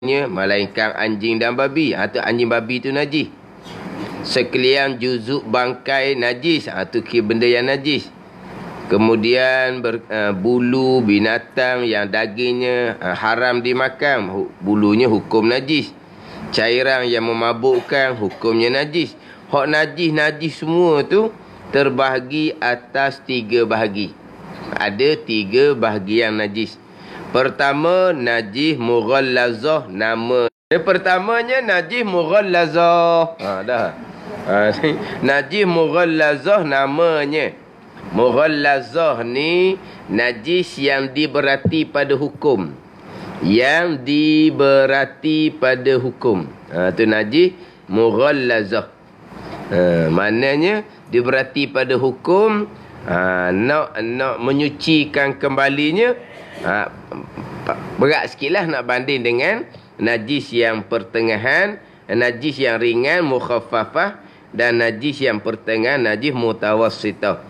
melainkan anjing dan babi. Atau anjing babi itu najis. Sekalian juzuk bangkai najis. Itu benda yang najis. Kemudian bulu binatang yang dagingnya haram dimakan. Bulunya hukum najis. Cairan yang memabukkan hukumnya najis. Hak najis semua tu terbahagi atas 3 bahagi. Ada 3 bahagian najis. Pertama, najis mughallazah, nama. Pertamanya najis mughallazah. Najis mughallazah namanya. Mughallazah ni najis yang diberati pada hukum. Yang diberati pada hukum. Tu najis mughallazah. Maknanya diberati pada hukum. Nak menyucikan kembalinya, berat sikit lah nak banding dengan najis yang pertengahan, najis yang ringan mukhaffafah, dan najis yang pertengahan najis mutawassitah,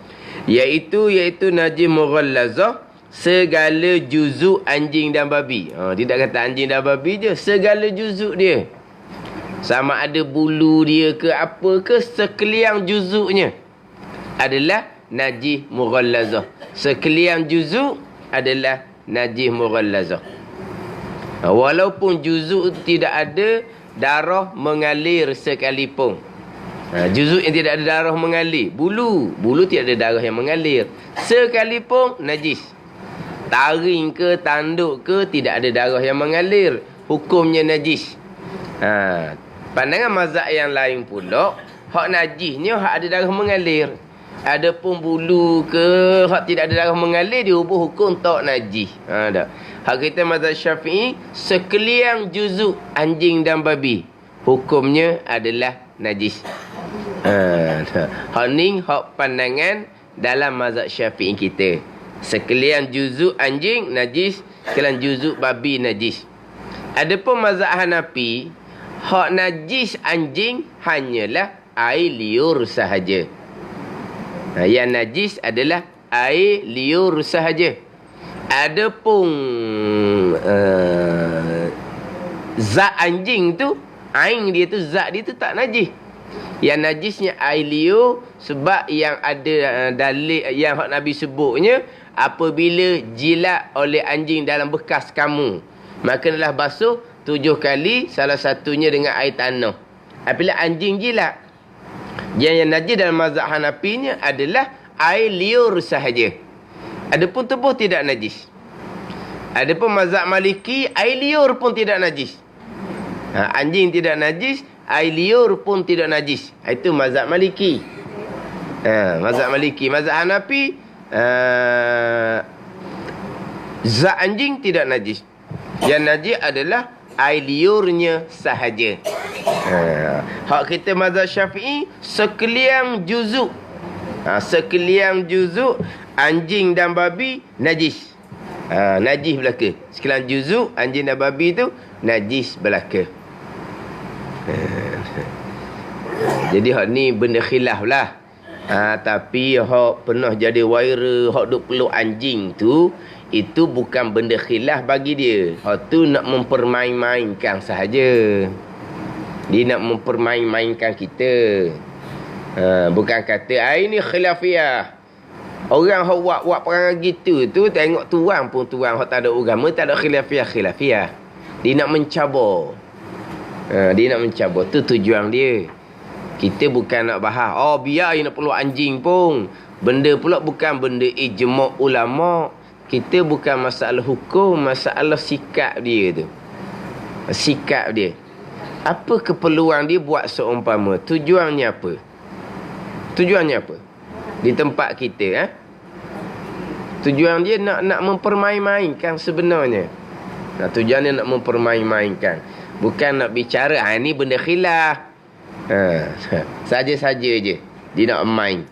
iaitu najis mughallazah, segala juzuk anjing dan babi. Tidak kata anjing dan babi je, segala juzuk dia, sama ada bulu dia ke apa ke, sekalian juzuknya adalah najis mughallazah. Sekalian juzuk adalah najis mughallazah. Walaupun juzuk tidak ada darah mengalir sekalipun. Juzuk yang tidak ada darah mengalir. Bulu tidak ada darah yang mengalir. Sekalipun najis. Taring ke, tanduk ke, tidak ada darah yang mengalir. Hukumnya najis. Pandangan mazhab yang lain pula, hak najisnya hak ada darah mengalir. Adapun bulu ke hak tidak ada darah mengalir, dia ubah hukum tak najis. Hak kita mazhab Syafi'i, sekalian juzuk anjing dan babi, hukumnya adalah najis. Hak ni hak pandangan dalam mazhab Syafi'i kita. Sekalian juzuk anjing najis, sekalian juzuk babi najis. Adapun mazhab Hanafi, hak najis anjing hanyalah air liur sahaja. Yang najis adalah air liur sahaja. Adapun zat anjing tu, ain dia tu, zat dia tu tak najis. Yang najisnya air liur, sebab yang ada dalil yang Nabi sebutnya, apabila jilat oleh anjing dalam bekas kamu, maka adalah basuh 7 kali, salah satunya dengan air tanah. Apabila anjing jilat, yang najis dalam mazhab Hanafinya adalah air liur sahaja. Adapun tubuh tidak najis. Adapun mazhab Maliki, air liur pun tidak najis. Anjing tidak najis, air liur pun tidak najis. Itu mazhab Maliki. Mazhab Maliki. Mazhab Hanafi, zat anjing tidak najis. Yang najis adalah air liurnya sahaja. Hak kita mazhab Syafi'i, sekalian juzuk. Sekalian juzuk anjing dan babi najis. Najis belaka. Sekalian juzuk anjing dan babi tu najis belaka. Jadi hak ni benda khilaf lah. Tapi hak pernah jadi viral, hak duk peluk anjing tu, itu bukan benda khilaf bagi dia. Hak tu nak mempermain-mainkan sahaja. Dia nak mempermain-mainkan kita. Bukan kata ini khilafiyah. Orang hak buat perangai gitu tu, tengok tuan pun tuan hak tak ada agama, tak ada khilafiyah. Dia nak mencabar. Dia nak mencabar. Tu tujuan dia. Kita bukan nak bahas, biar dia nak peluk anjing pun. Benda pula bukan benda ijma' ulama'. Kita bukan masalah hukum, masalah sikap dia tu. Sikap dia. Apa keperluan dia buat seumpama? Tujuannya apa? Tujuannya apa? Di tempat kita, tujuan dia nak mempermain-mainkan sebenarnya. Tujuannya nak mempermain-mainkan. Bukan nak bicara, ni benda khilaf. Saja-saja je. Dia nak main.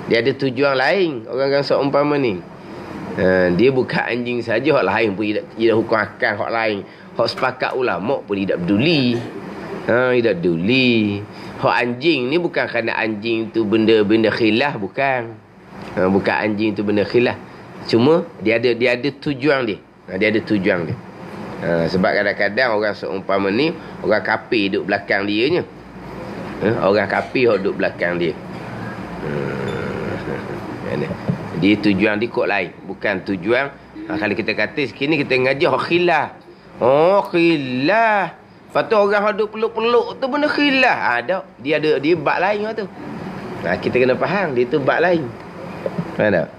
Dia ada tujuan lain. Orang-orang seumpama ni. Dia bukan anjing saja, hak lain pun tidak hukum akal, hak lain, hak sepakat ulama pun tidak peduli. Tidak peduli. Hak anjing ni bukan kerana anjing tu benda khilaf, bukan. Bukan anjing tu benda khilaf. Cuma dia ada tujuan dia. Dia ada tujuan dia. Sebab kadang-kadang orang seumpama ni, orang kafir duduk belakang dia nya. Orang kafir duduk belakang dia. Dia tujuan dia kot lain. Bukan tujuan, kalau kita kata sekini kita ngaji khilaf. Khilaf. Lepas tu orang duduk peluk-peluk tu benda khilaf. Dia ada bab lain tu. Kita kena faham, dia tu bab lain. Faham tak?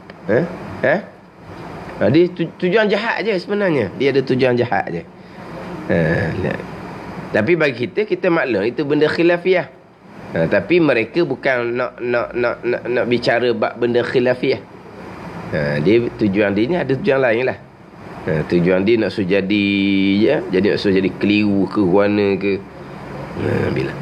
Dia tujuan jahat je sebenarnya. Dia ada tujuan jahat je. Tapi bagi kita maklum itu benda khilafiyah. Tapi mereka bukan nak bicara bab benda khilafiyah. Dia tujuan dia ni ada tujuan lain lah. Tujuan dia nak suruh jadi jadi nak suruh jadi keliru ke warna ke. Bila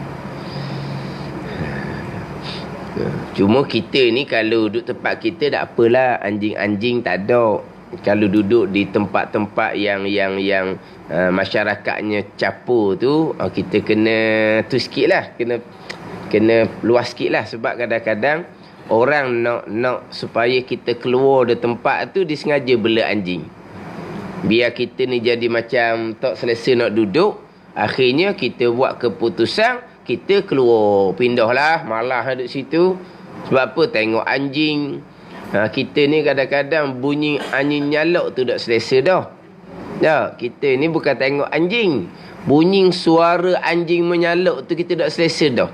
cuma kita ni kalau duduk tempat kita tak apalah, anjing-anjing tak ada. Kalau duduk di tempat-tempat yang masyarakatnya capur tu, kita kena tu sikit lah, kena luas sikit lah. Sebab kadang-kadang orang nak supaya kita keluar dari tempat tu, dia sengaja bela anjing. Biar kita ni jadi macam tak selesa nak duduk, akhirnya kita buat keputusan kita keluar, pindahlah, malah duduk situ. Sebab apa? Tengok anjing. Kita ni kadang-kadang bunyi anjing nyalok tu tak selesa dah. Kita ni bukan tengok anjing, bunyi suara anjing menyalok tu kita tak selesa dah.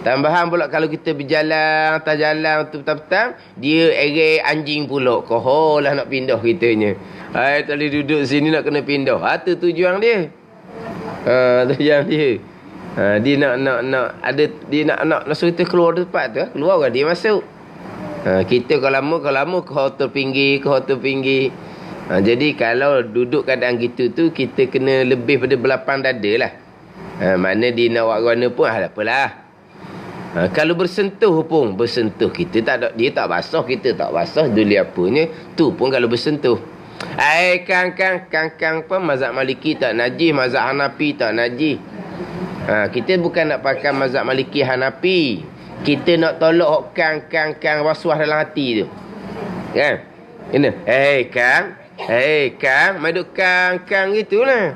Tambahan pula kalau kita berjalan atas jalan tu petang-petang, dia erek anjing pula. Koholah nak pindah kitanya. Tak boleh duduk sini, nak kena pindah. Tu tujuan dia. Tujuan dia. Dia nak suruh kita keluar dari tempat tu. Keluar kan dia masuk. Kita kalau lama ke hotel pinggir. Jadi kalau duduk keadaan gitu tu, kita kena lebih pada belapang dada lah. Mana dia nak buat warna pun tak apalah. Kalau bersentuh kita tak ada, dia tak basah, kita tak basah, duli apanya tu pun kalau bersentuh. Kang pun mazhab Maliki tak najis, mazhab Hanafi tak najis. Kita bukan nak pakai mazhab Maliki Hanafi. Kita nak tolak kang waswas dalam hati tu. Kan? Kena. Kang, mai duk kang gitulah.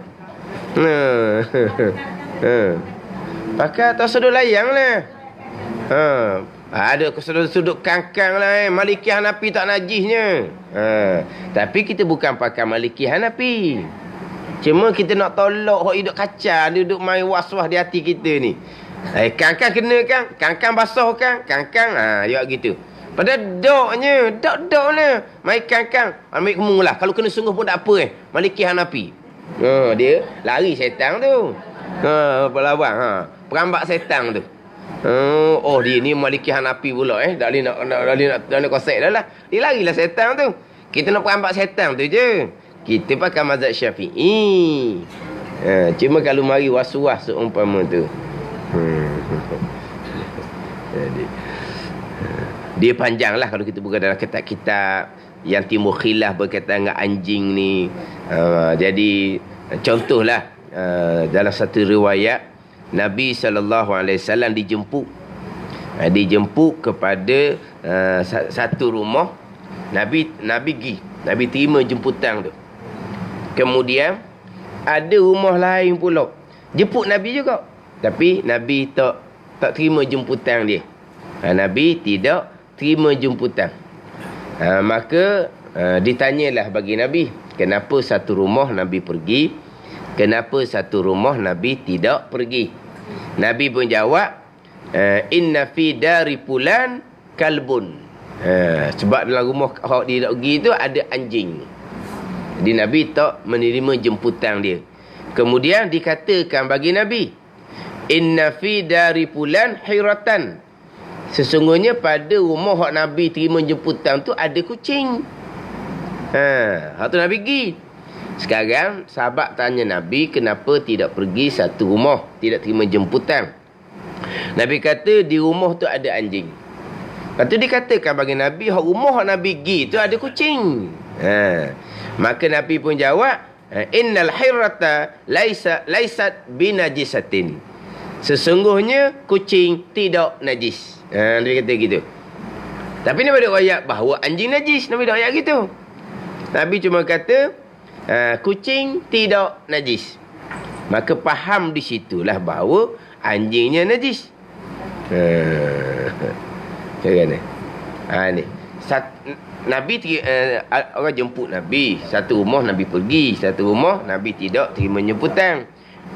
Pakai atas sudut layang lah. Ada sudut kang lah. Maliki Hanafi tak najisnya. Tapi kita bukan pakai Maliki Hanafi. Cuma kita nak tolak hok hidup kacau, dia duduk main was-was di hati kita ni. Kang kena kang basah kang. Dia gitu. Pada doknya, dok mai kang. Ambil kemung lah. Kalau kena sungguh pun tak apa Maliki Hanafi. Dia lari setan tu. Pelawang perambak setan tu. Dia ni Maliki Hanafi pula tak boleh nak kosek dah lah. Dia larilah setan tu. Kita nak perambak setan tu je. Kita pakai mazhab Syafi'i. Cuma kalau mari was-was seumpama tu. Jadi dia panjang lah kalau kita buka dalam kitab-kitab yang timbul khilaf berkaitan dengan anjing ni. Jadi contohlah dalam satu riwayat Nabi SAW dijemput kepada satu rumah. Nabi terima jemputan tu. Kemudian ada rumah lain pula jemput Nabi juga, tapi Nabi tak terima jemputan dia. Nabi tidak terima jemputan. Maka ditanyalah bagi Nabi, kenapa satu rumah Nabi pergi, kenapa satu rumah Nabi tidak pergi. Nabi pun jawab, inna fi dari fulan kalbun. Sebab dalam rumah dia nak pergi tu ada anjing. Jadi Nabi tak menerima jemputan dia. Kemudian dikatakan bagi Nabi, inna fi dari fulan hiratan. Sesungguhnya pada rumah hak Nabi terima jemputan tu ada kucing. Hak tu Nabi pergi. Sekarang sahabat tanya Nabi, kenapa tidak pergi satu rumah, tidak terima jemputan. Nabi kata di rumah tu ada anjing. Lepas tu dikatakan bagi Nabi, hak rumah hak Nabi pergi tu ada kucing. Maka Nabi pun jawab, innal hirrata laisat binajisatin. Sesungguhnya kucing tidak najis. Nabi kata gitu. Tapi Nabi ada ayat bahawa anjing najis. Nabi ada ayat gitu. Nabi cuma kata Kucing tidak najis. Maka faham di situlah bahawa anjingnya najis. Kan? Ni. Nabi orang jemput Nabi. Satu rumah Nabi pergi, satu rumah Nabi tidak terima jemputan.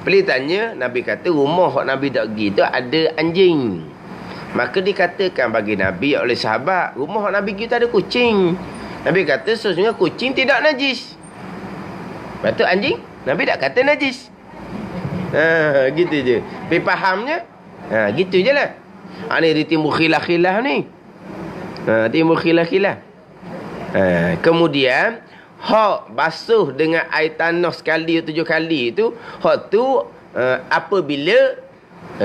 Pelih tanya, Nabi kata rumah hak Nabi tak pergi tu ada anjing. Maka dikatakan bagi Nabi oleh sahabat, rumah hak Nabi pergi tu ada kucing. Nabi kata sesungguhnya kucing tidak najis. Lepas tu anjing Nabi tak kata najis. Gitu je. Tapi fahamnya gitu je lah. Ni dia timbul khilaf-khilaf ni. Timbul khilaf-khilaf. Kemudian hak basuh dengan air tanah sekali 7 kali tu, hak tu apabila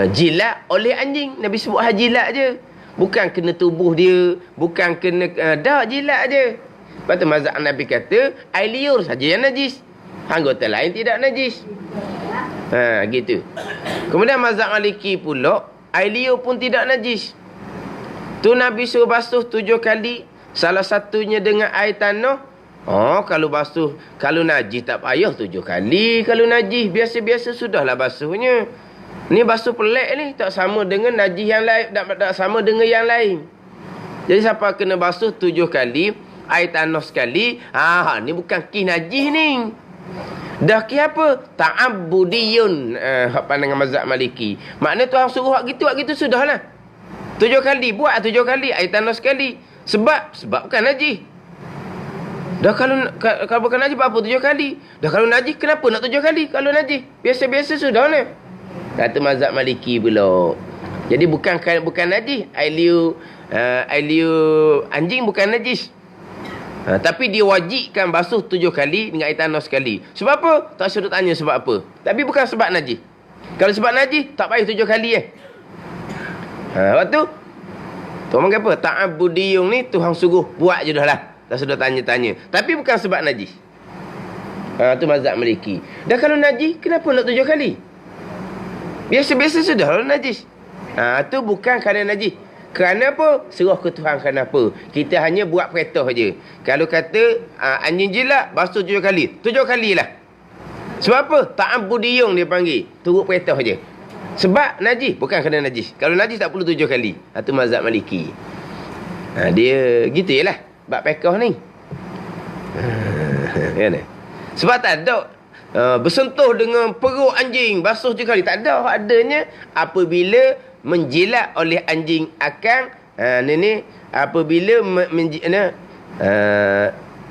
jilat oleh anjing. Nabi sebut jilat je, bukan kena tubuh dia, bukan kena dak, jilat je. Lepas tu mazhab Nabi kata air liur saja yang najis, anggota lain tidak najis. Gitu. Kemudian mazhab Maliki pula air liur pun tidak najis. Tu Nabi suruh basuh 7 kali, salah satunya dengan air tanah. Kalau basuh, kalau najis tak payah 7 kali. Kalau najis biasa-biasa sudahlah basuhnya. Ni basuh pelik ni, tak sama dengan najis yang lain, tak sama dengan yang lain. Jadi siapa kena basuh 7 kali, air tanah sekali, ni bukan kis najis ni. Dah kis apa? Ta'abbudiyun. Pandangan mazhab Maliki. Makna Tuhan suruh hak gitu sudahlah. 7 kali, buat 7 kali, air tanah sekali. Sebab bukan najis. Dah kalau bukan najis apa 7 kali? Dah kalau najis kenapa nak 7 kali? Kalau najis biasa-biasa sudah lah. Kata mazhab Maliki pula. Jadi bukan najis. Air liur anjing bukan najis. Tapi dia wajibkan basuh 7 kali dengan air tanah sekali. Sebab apa? Tak suruh tanya sebab apa. Tapi bukan sebab najis. Kalau sebab najis tak payah 7 kali waktu Tuhan kata apa? Ta'abudiyung ni Tuhan suruh buat je dah lah. Tak sudah tanya-tanya. Tapi bukan sebab najis. Tu mazhab Maliki. Dah kalau najis, kenapa nak 7 kali? Biasa-biasa sudah lah najis. Tu bukan kerana najis. Kerana apa? Serah ke Tuhan kenapa. Kita hanya buat perintah je. Kalau kata anjing jilat, basuh 7 kali. 7 kali lah. Sebab apa? Ta'abudiyung dia panggil. Turut perintah je. Sebab najis, bukan kerana najis. Kalau najis tak perlu 7 kali. Tu mazhab Maliki. Dia gitu je lah. Bab pekah ni. Sebab tak ada bersentuh dengan perut anjing basuh 7 kali. Tak ada. Adanya apabila menjilat oleh anjing akan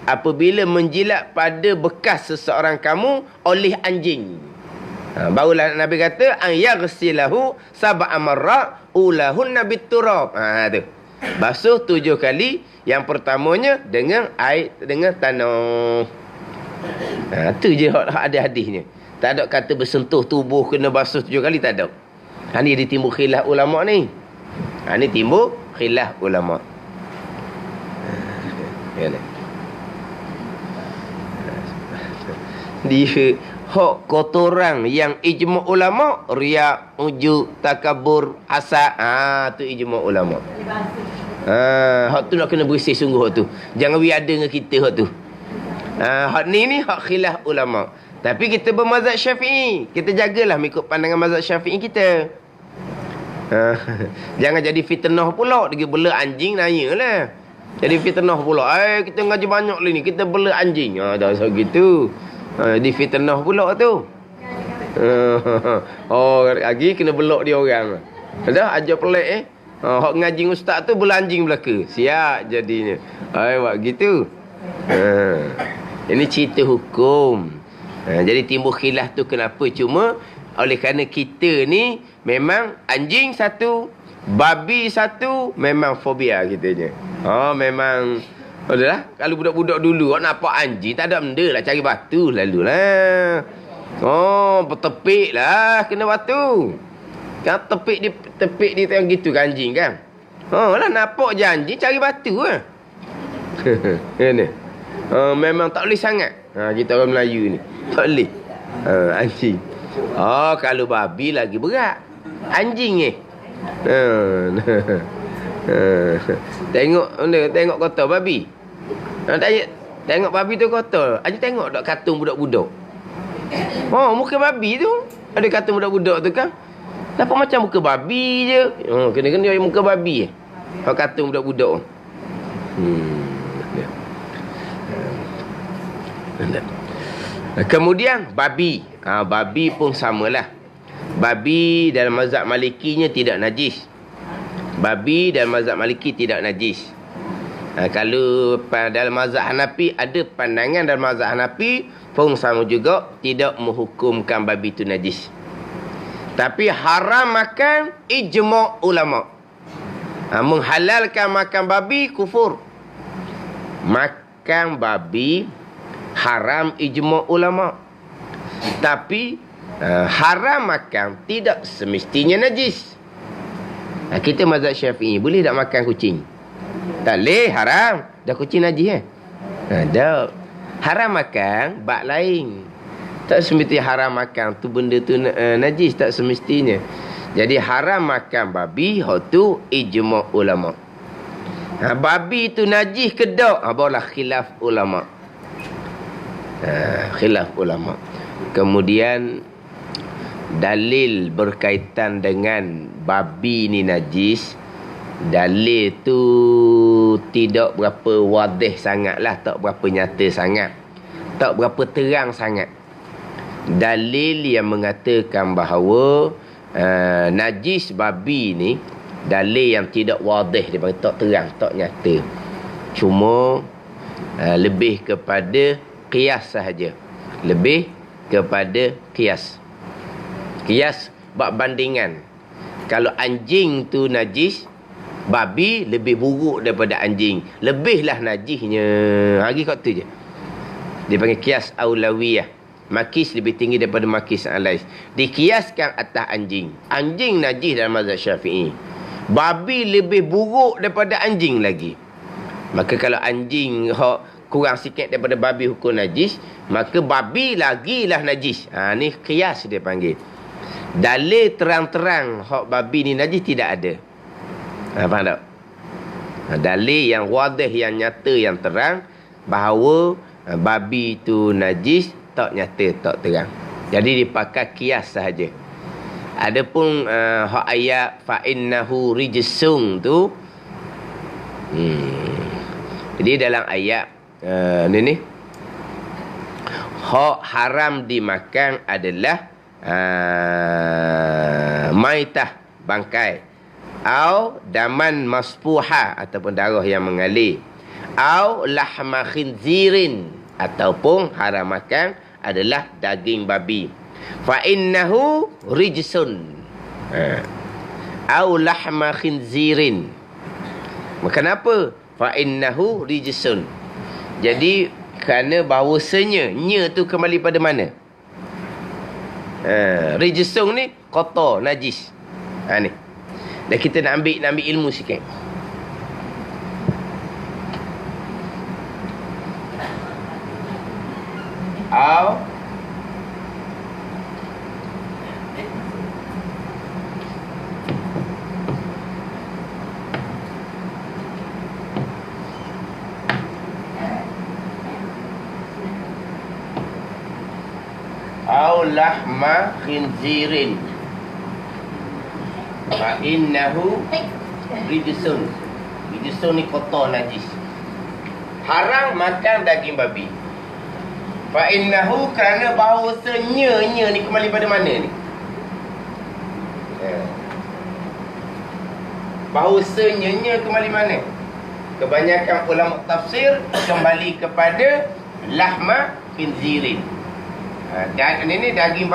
apabila menjilat pada bekas seseorang kamu oleh anjing. Barulah Nabi kata an yaghsilahu sab'a marra ulahun nabit turab. Tu. Basuh 7 kali. Yang pertamanya dengan air, dengan tanah. Tu je ada hadisnya. Tak ada kata bersentuh tubuh kena basuh 7 kali, tak ada. Ni dia timbul khilaf ulama ni. Ni timbul khilaf ulama. Dia hak kotoran yang ijma' ulama, riak, ujub, takabur, hasad. Tu ijma' ulama. Hak tu nak kena bersih sungguh hak tu. Jangan ada dengan kita hak tu. Hak ni hak khilaf ulama. Tapi kita bermazhab Syafi'i. Kita jagalah mengikut pandangan mazhab Syafi'i kita. Jangan jadi fitnah pula. Dia bela anjing nanyalah. Jadi fitnah pula. Kita ngaji banyak ni. Kita bela anjing. Dah so gitu. Di fitnah pula tu. Lagi kena belak dia orang. Dah ajar pelik hak ngaji ustaz tu bela anjing belaka. Siap jadinya. Buat gitu. Ini cerita hukum. Jadi timbul khilaf tu kenapa? Cuma oleh kerana kita ni memang anjing satu, babi satu, memang fobia kitanya. Memang udahlah, kalau budak-budak dulu nampak anjing tak ada benda lah, cari batu lalulah. Bertepik lah kena batu. Kan tepik dia yang gitu kan anjing kan. Lah nampak je anjing cari batu lah. Ni. Memang tak boleh sangat. Kita orang Melayu ni. Tak boleh. Anjing. Kalau babi lagi berat. Anjing Tengok kata babi. Tengok babi tu kotor. Haji tengok tak kartun budak-budak. Oh, muka babi tu. Ada kartun budak-budak tu kan. Kenapa macam muka babi je? Oh, kena-kena muka babi. Kalau kartun budak-budak. Kemudian babi. Babi pun samalah. Babi dalam mazhab Malikinya tidak najis. Babi dalam mazhab Maliki tidak najis. Kalau dalam mazhab Hanafi, ada pandangan dalam mazhab Hanafi pun sama juga, tidak menghukumkan babi itu najis. Tapi haram makan ijma' ulama. Menghalalkan makan babi kufur. Makan babi haram ijma' ulama. Tapi haram makan tidak semestinya najis. Kita mazhab Syafi'i, boleh tak makan kucing? Tak boleh, haram. Dah kucing najis dah. Haram makan bab lain. Tak semestinya haram makan tu benda tu najis, tak semestinya. Jadi haram makan babi, hak tu ijma' ulama. Babi tu najis ke tak? Barulah khilaf ulama. Khilaf ulama. Kemudian dalil berkaitan dengan babi ni najis, dalil tu tidak berapa wadih sangat lah, tak berapa nyata sangat, tak berapa terang sangat. Dalil yang mengatakan bahawa najis babi ni, dalil yang tidak wadih, dia panggil tak terang, tak nyata. Cuma lebih kepada qiyas sahaja. Lebih kepada qiyas. Qiyas bab bandingan. Kalau anjing tu najis, babi lebih buruk daripada anjing. Lebihlah najisnya. Hari kat tu je. Dia panggil qiyas aulawiyah. Makis lebih tinggi daripada makis alais. Dikiaskan atas anjing. Anjing najis dalam mazhab Syafi'i. Babi lebih buruk daripada anjing lagi. Maka kalau anjing kurang sikit daripada babi hukum najis, maka babi lagilah najis. Ni qiyas dia panggil. Dalil terang-terang hak babi ni najis tidak ada. Faham tak? Dalil yang wadih, yang nyata, yang terang bahawa babi tu najis tak nyata, tak terang. Jadi dipakai qiyas sahaja. Adapun hak ayat fa innahu rijsun tu, jadi dalam ayat ni hak haram dimakan adalah maitah, bangkai, au daman maspuha, ataupun darah yang mengalir, au lahma khinzirin, ataupun haram makan adalah daging babi. Fa innahu rijsun, au lahma khinzirin. Kenapa? Fa innahu rijsun. Jadi kerana bahawasanya nya tu kembali pada mana? Rijsun ni kotor, najis. Ni. Dan kita nak ambil ilmu sikit. Au lahma khinzirin fa innahu rijsun. Rijsun ni kotor, najis. Haram makan daging babi. Fa innahu, kerana bahawasanya ni kembali pada mana ni? Bahawasanya kembali mana? Kebanyakan ulama tafsir kembali kepada lahma khinzirin. Ini daging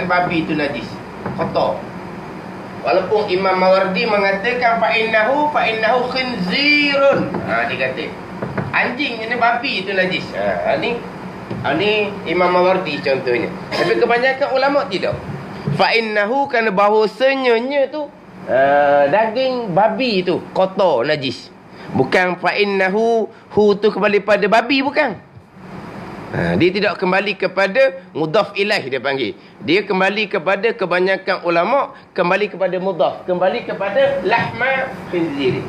babi itu najis, kotor. Walaupun Imam Mawardi mengatakan fa innahu khinzirun. Dia kata anjing ini babi itu najis. Ni Imam Mawardi contohnya. Tapi kebanyakan ulama tidak. Fa innahu, kerana bahawasanya tu daging babi itu kotor, najis. Bukan fa innahu tu kembali pada babi, bukan. Dia tidak kembali kepada mudhaf ilaih, dia panggil. Dia kembali kepada kebanyakan ulama, kembali kepada mudhaf, kembali kepada lahma khinzir.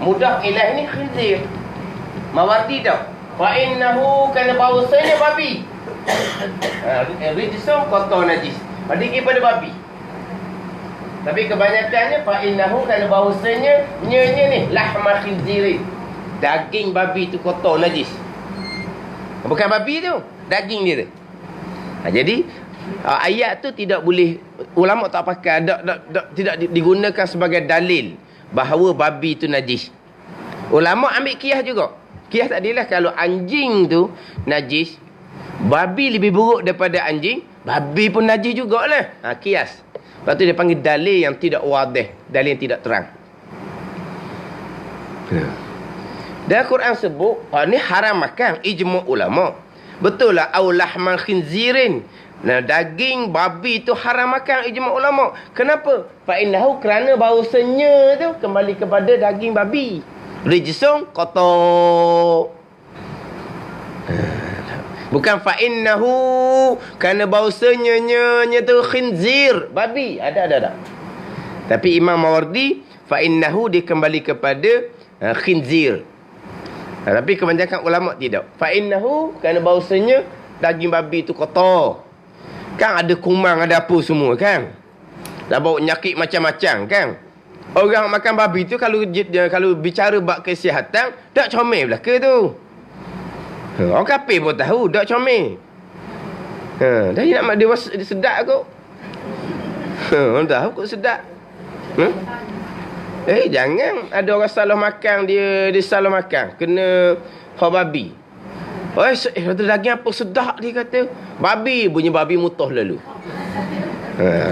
Mudhaf ilaih ni khinzir. Mawardi tau. Fa innahu kana bahawasanya babi. Rijsun kotor najis. Bagi kepada babi. Tapi kebanyakannya fa innahu kana bahawasanya nya ni lahma khinzirin. Daging babi tu kotor najis. Bukan babi tu, daging dia tu. Jadi ayat tu tidak boleh, ulama tak pakai, tidak digunakan sebagai dalil bahawa babi tu najis. Ulama ambil qiyas juga. Qiyas tak adalah kalau anjing tu najis, babi lebih buruk daripada anjing, babi pun najis jugalah. Qiyas. Lepas tu dia panggil dalil yang tidak wadih, dalil yang tidak terang. Dan Quran sebut, ni haram makan, ijma' ulama. Betul lah, au lahman khinzirin. Nah, daging babi tu haram makan, ijma' ulama. Kenapa? Fa innahu, kerana bahawasanya tu kembali kepada daging babi. Rijsun kotor. Bukan fa innahu, kerana bahawasanya nya tu khinzir, babi. Ada. Tapi Imam Mawardi, fa innahu dia kembali kepada khinzir. Tapi kebanyakan ulama tidak. Fa innahu, kerana bahawasanya daging babi tu kotor. Kan ada kumang, ada apa semua kan. Dah bawa penyakit macam-macam kan. Orang makan babi tu kalau bicara bab kesihatan, tak comel belaka tu. Orang kafir pun tahu tak comel. Dah nak dia sedap kot. Orang tahu kot sedap. Jangan ada orang salah makan, dia salah makan kena hak babi. Daging apa sedap dia kata. Babi, bunyi babi mutuh lalu.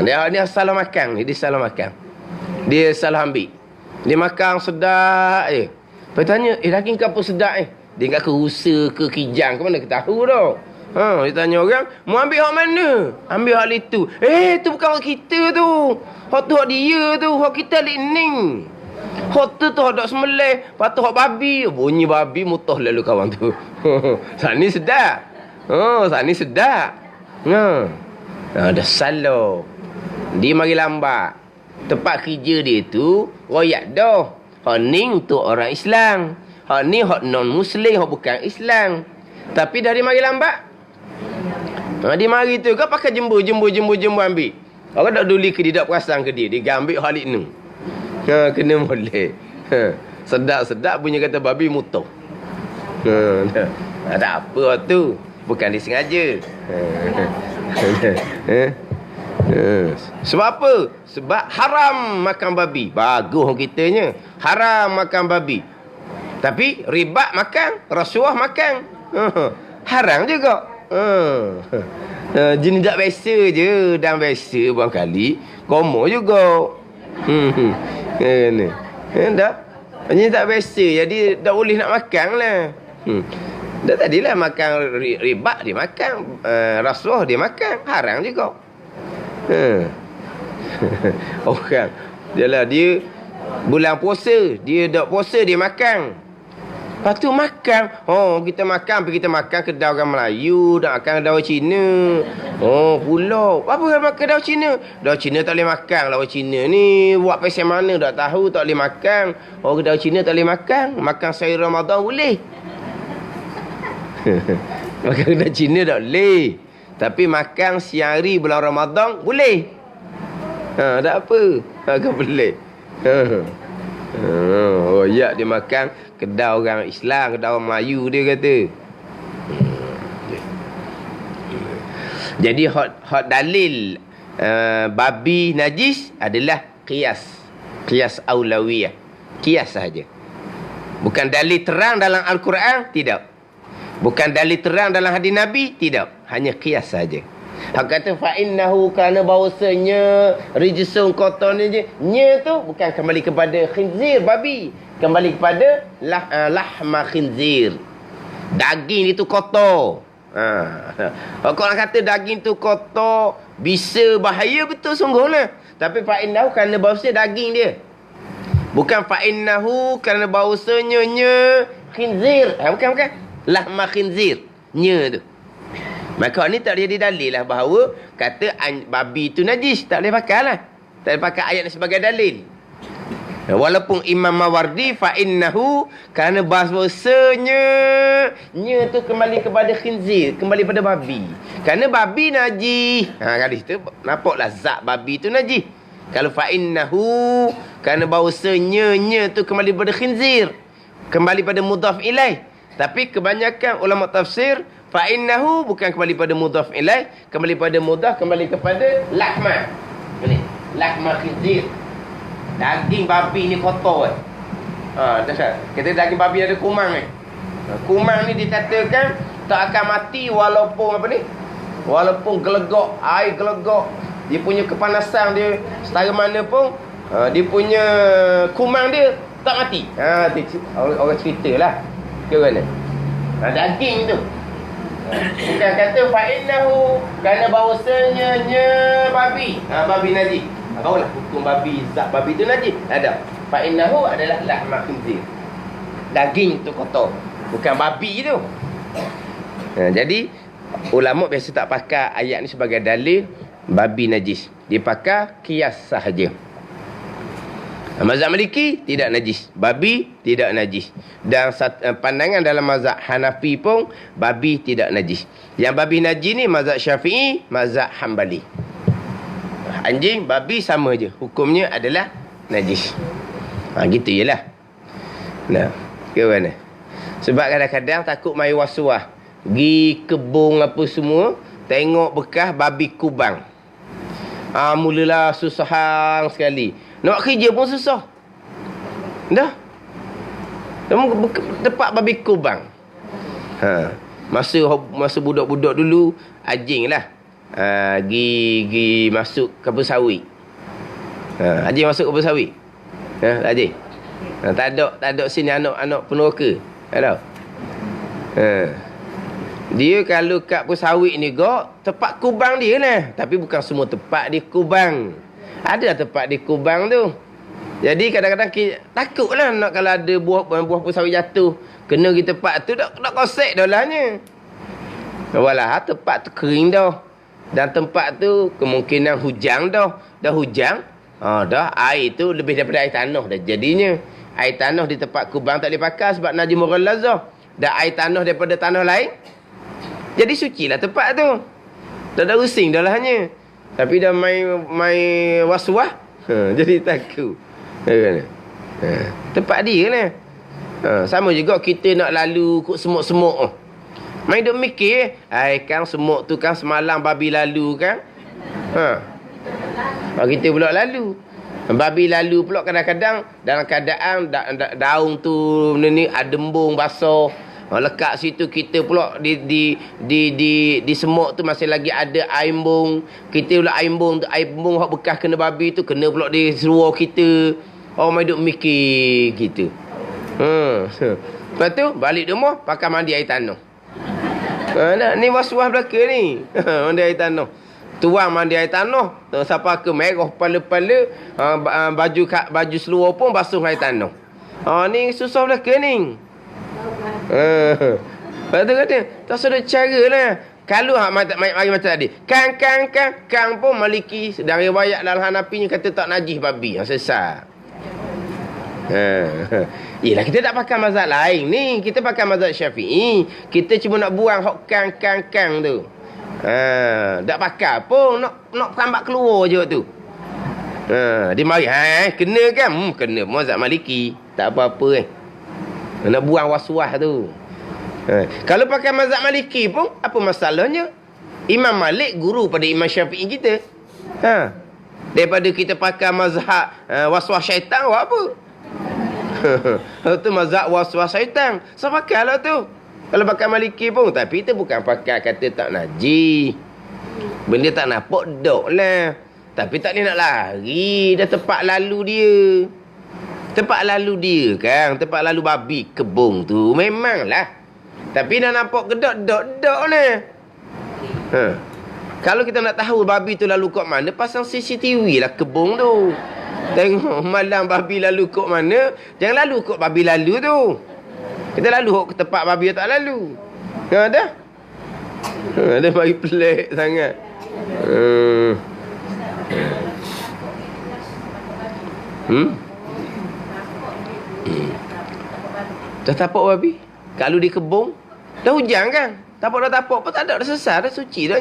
Dia salah makan, dia salah makan. Dia salah ambil. Dia makan sedap je. Lepas tanya, daging ke apa sedap Dia ingat ke rusa ke kijang ke mana kita tahu dah. Dia tanya orang, mau ambil hak mana? Ambil hak itu. Tu bukan hak kita tu. Hak tu hak dia tu. Hak kita alik ning. Hak tu hak dak semelih. Lepas tu hak babi. Bunyi babi mutuh lalu kawan tu. Sani sedap. Sani sedap. Dah salah. Dia mari lambat. Tempat kerja dia tu royak dah. Hak ning tu orang Islam. Hak ni hak non-Muslim, hak bukan Islam. Tapi dah dia mari lambat. Dia mari tu kau pakai jembu ambil. Orang tak peduli ke dia, tak perasan ke dia. Dia ambil halik ni. Kena boleh. Sedap-sedap punya kata babi mutuh. Ada apa tu? Bukan disengaja. Sebab apa? Sebab haram makan babi. Bagus kitanya. Haram makan babi. Tapi riba makan, rasuah makan. Haram juga. Jenis tak biasa je. Dan biasa buang kali komo juga. Tak. Jenis tak biasa. Jadi tak boleh nak makan lah. Dah tadilah makan riba dia makan, rasuah dia makan. Haram juga. Orang dia bulan puasa, dia tak puasa dia makan. Lepas tu makan. Kita makan, pergi kita makan kedai orang Melayu, nak makan kedai orang Cina. Pula. Apa orang makan kedai orang Cina? Kedai Cina tak boleh makan lah orang Cina ni. Buat pasal mana tak tahu, tak boleh makan. Kedai Cina tak boleh makan. Makan sehari Ramadan boleh. Makan kedai Cina tak boleh. Tapi makan siang hari bulan Ramadan boleh. Tak apa. Kan boleh. Ya dia makan kedai orang Islam, kedai orang Melayu dia kata. Jadi hak dalil babi najis adalah qiyas. Qiyas aulawiyah. Qiyas sahaja. Bukan dalil terang dalam Al-Quran, tidak. Bukan dalil terang dalam hadis Nabi, tidak. Hanya qiyas saja. Hak kata fa innahu, kerana bahawasanya rijsun kotor ni je. Nya tu bukan kembali kepada khinzir babi, kembali kepada lahma khinzir. Daging itu kotor. Kalau orang kata daging tu kotor, bisa bahaya betul sungguhlah. Tapi fa innahu kerana bahawasanya daging dia. Bukan fa innahu kerana bahawasanya nya khinzir. Bukan. Lahma khinzir. Nya tu. Maka ni tak boleh didalil lah bahawa kata babi tu najis. Tak boleh pakai lah. Tak boleh pakai ayat ni sebagai dalil. Walaupun Imam Mawardi fa innahu, kerana bahasanya nya tu kembali kepada khinzir, kembali pada babi. Kerana babi najis. Kali tu nampaklah zat babi tu najis. Kalau fa innahu, kerana bahasanya nya tu kembali pada khinzir, kembali pada mudhaf ilaih. Tapi kebanyakan ulama tafsir fa innahu bukan kembali pada mudhaf ilaih, kembali pada mudhaf, kembali kepada lahma. Ini lahma khinzir. Daging babi ni kotor. Kita daging babi ada kumang ni. Kumang ni dikatakan tak akan mati walaupun apa ni? Walaupun gelegok, air gelegok. Dia punya kepanasan dia setara mana pun, dia punya kumang dia tak mati. Orang ceritalah. Ke mana? Daging tu. Bukan kata fa'innahu, kerana bahawasanya babi. Babi najis. Barulah hukum babi, zat babi tu najis. Ada. Fa'innahu adalah lahma khinzir. Daging tu kotor. Bukan babi tu. Jadi ulama biasa tak pakai ayat ni sebagai dalil babi najis. Dia pakai kias sahaja. Mazhab Maliki tidak najis, babi tidak najis. Dan pandangan dalam mazhab Hanafi pun babi tidak najis. Yang babi najis ni mazhab Syafi'i, mazhab Hambali. Anjing, babi sama je. Hukumnya adalah najis. Gitu je lah. Nah, ke mana? Sebab kadang-kadang takut mai was-was. Pergi kebun apa semua, tengok bekas babi kubang. Mulalah susah sekali. Nak kerja pun susah. Dah. Tempat babi kubang. Masa budak-budak dulu, anjing lah. Gi masuk kapur sawit. Haji masuk kapur sawit. Haji. Tak ada sini anak peneroka. Tak tahu. Dia kalau kat kapur sawit ni tempat kubang dia lah. Tapi bukan semua tempat dia kubang. Ada tempat dia kubang tu. Jadi kadang-kadang takutlah nak kalau ada buah kapur sawit jatuh, kena pergi tempat tu nak kosek dah lahnya. Walah tempat tu kering dah. Dan tempat tu kemungkinan hujan dah. Dah hujan, dah air tu lebih daripada air tanah dah jadinya. Air tanah di tempat kubang tak boleh pakai sebab najis mughallazah. Dan air tanah daripada tanah lain, jadi sucilah tempat tu. Tak ada rusing dah lahnya. Tapi dah mai was-was, jadi takut. Tempat dia lah. Sama juga kita nak lalu kut semut-semut. Main duk mikir, kan semut tu kan semalam babi lalu kan. Kita pula lalu. Babi lalu pula kadang-kadang dalam keadaan daun tu ni ada embung basah. Lekat situ kita pula di semut tu masih lagi ada air embung. Kita pula air embung hak bekas kena babi tu kena pula di seluar kita. Main duk mikir gitu. Lepas tu balik rumah pakai mandi air tanah. Ni was-was belaka ni. Mandi air tanah. Tuang mandi air tanah. Sampai ke merah kepala-kepala. Baju seluar pun basuh air tanah. Ni susah belaka ni. Lepas tu kata, tak sudah cara lah. Kalau mari macam tadi. Kang pun Maliki. Dan riwayat dalam Hanafinya kata tak najis babi. Sesat. Yelah kita tak pakai mazhab lain ni. Kita pakai mazhab Syafi'i. Kita cuma nak buang hok kang tu. Tak pakai pun. Nak tambak keluar je tu. Dia mari. Kena kan? Kena mazhab Maliki. Tak apa-apa nak buang was-was tu. Kalau pakai mazhab Maliki pun apa masalahnya? Imam Malik guru pada Imam Syafi'i kita. Daripada kita pakai mazhab was-was syaitan apa? Itu mazhab was-was syaitan. So pakailah tu. Kalau pakai Maliki pun. Tapi itu bukan pakai kata tak najis. Benda tak nampak dok lah. Tapi tak boleh nak lari. Dah tempat lalu dia. Tempat lalu dia kan. Tempat lalu babi kebun tu. Memanglah. Tapi dah nampak gedok dok lah. Kalau kita nak tahu babi tu lalu kat mana, pasang CCTV lah kebun tu. Tengok malam babi lalu kat mana. Jangan lalu kat babi lalu tu. Kita lalu ke tempat babi tak lalu. Dah. Dia bagi pelik sangat. Dah tapak babi. Kalau di kebun, dah hujan kan? Tapak dah tapak pun tak ada, dah selesai, dah suci dah.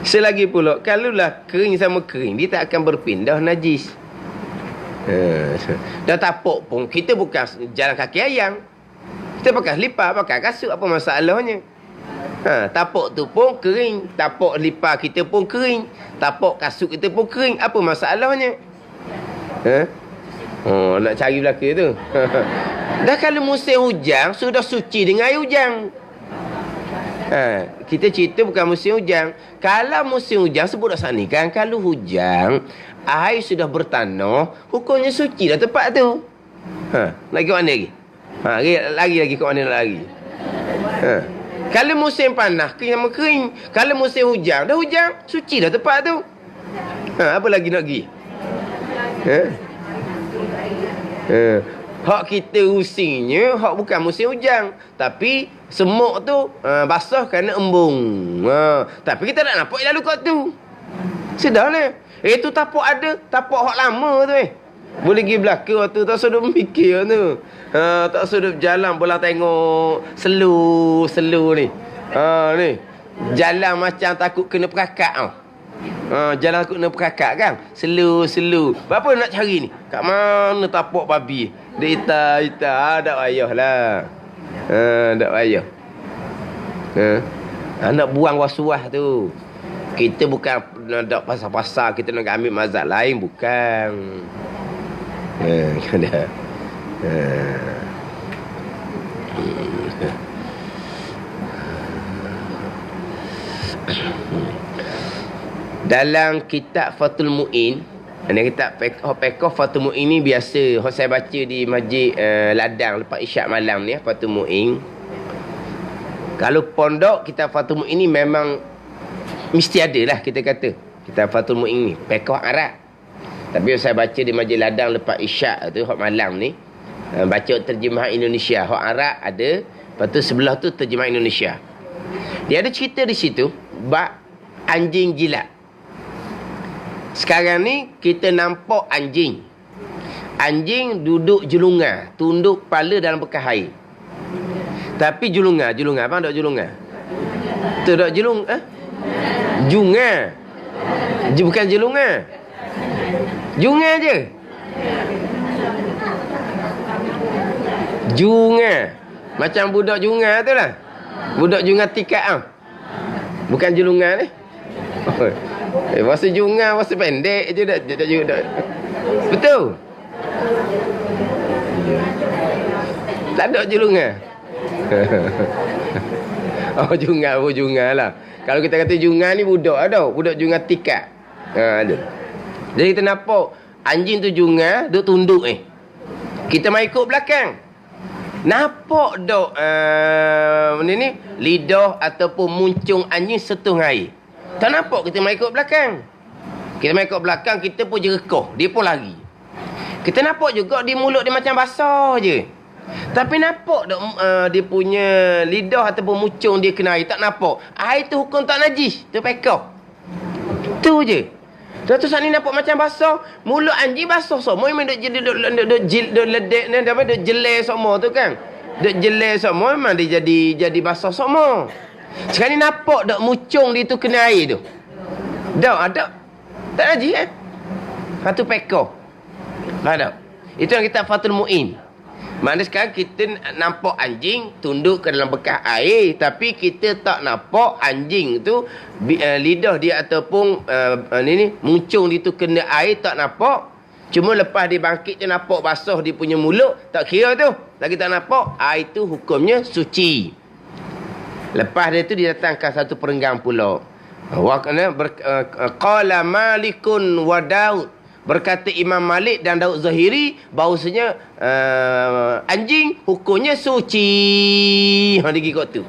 Selagi pula, kalaulah kering sama kering, dia tak akan berpindah najis. Dah tapak pun, kita bukan jalan kaki ayam. Kita pakai lipat, pakai kasut, apa masalahnya? Tapak tu pun kering, tapak lipat kita pun kering, tapak kasut kita pun kering, apa masalahnya? Nak cari belaka tu. Dah kalau musim hujan, sudah suci dengan air hujan. Kita cerita bukan musim hujan. Kalau musim hujan, sebut dah sana kan, kalau hujan, air sudah bertanah, hukumnya suci dah tempat tu. Nak ke mana lagi? Lagi ke mana nak lagi? Kalau musim panas, kering sama kering. Kalau musim hujan, dah hujan, suci dah tempat tu. Apa lagi nak pergi? Hak kita usingnya, hak bukan musim hujan. Tapi semuk tu basah kerana embung. Tapi kita tak nampak lalu kat tu. Sedar lah. Itu tapak ada, tapak hak lama tu Boleh pergi belakang waktu tak sudut mikir tu. Tak sudut jalan bola tengok selu ni. Ni. Jalan macam takut kena perakak tau. Jalan takut kena perakak kan. Selu. Berapa nak cari ni? Kat mana tapak babi? Dia ita. Tak payah lah. Tak payah. Nak buang was-was tu. Kita bukan nak pasal-pasal kita nak ambil mazhab lain, bukan. Ada. Dalam kitab Fathul Mu'in, kitab Pekoh Fathul Mu'in ni biasa saya baca di masjid Ladang lepas isyak malam ni, Fathul Mu'in. Kalau pondok kitab Fathul Mu'in ni memang mesti ada lah, kita kata kitab Fathul Mu'in ni Pekoh Arab. Tapi saya baca di masjid Ladang lepas isyak tu, hak malam ni, baca terjemahan Indonesia. Hak Arab ada, lepas tu sebelah tu terjemahan Indonesia. Dia ada cerita di situ bab anjing jilat. Sekarang ni kita nampak anjing. Anjing duduk julungan, tunduk kepala dalam bekas air. Tapi julungan, apa dok julungan? Tu dok julung, junga. Bukan julungan. Junga je. Junga. Macam budak junga tu lah. Budak junga tikat tau. Bukan julungan ni. Masa junga, masa pendek je dah. Betul? Tak ada julungan. Junga lah. Kalau kita kata junga ni budak tau. Budak junga tikat. Ada. Jadi kita nampak anjing tu junga, duk tunduk Kita mai ikut belakang. Nampak dok ni lidah ataupun muncung anjing sentuh air. Tak nampak, kita mai ikut belakang. Kita mai ikut belakang, kita pun jerekoh, dia pun lari. Kita nampak juga di mulut dia macam basah je. Tapi nampak dok dia punya lidah ataupun muncung dia kena air, tak nampak. Air tu hukum tak najis, tu pekoh. Tu je. Lepas tu saat ni nampak macam basah. Mulut anjing basah semua. Memang duk ledek ni. Duk jelai semua tu kan. Duk jelai semua. Memang dia jadi basah semua. Sekarang ni nampak duk mucung dia tu kena air tu. Ada. Tak najis Satu pekoh. Ada. Itu yang kita Fathul Mu'in. Maknanya sekarang kita nampak anjing tunduk ke dalam bekas air, tapi kita tak nampak anjing tu lidah dia ataupun muncung dia tu kena air, tak nampak. Cuma lepas dia bangkit je nampak basah dia punya mulut, tak kira tu. Lagi tak nampak, air tu hukumnya suci. Lepas dia tu dia datangkan satu perenggan pula. Qala Malikun wa Daud. Berkata Imam Malik dan Daud Zahiri bahawasanya anjing hukumnya suci. Dia ikut tu.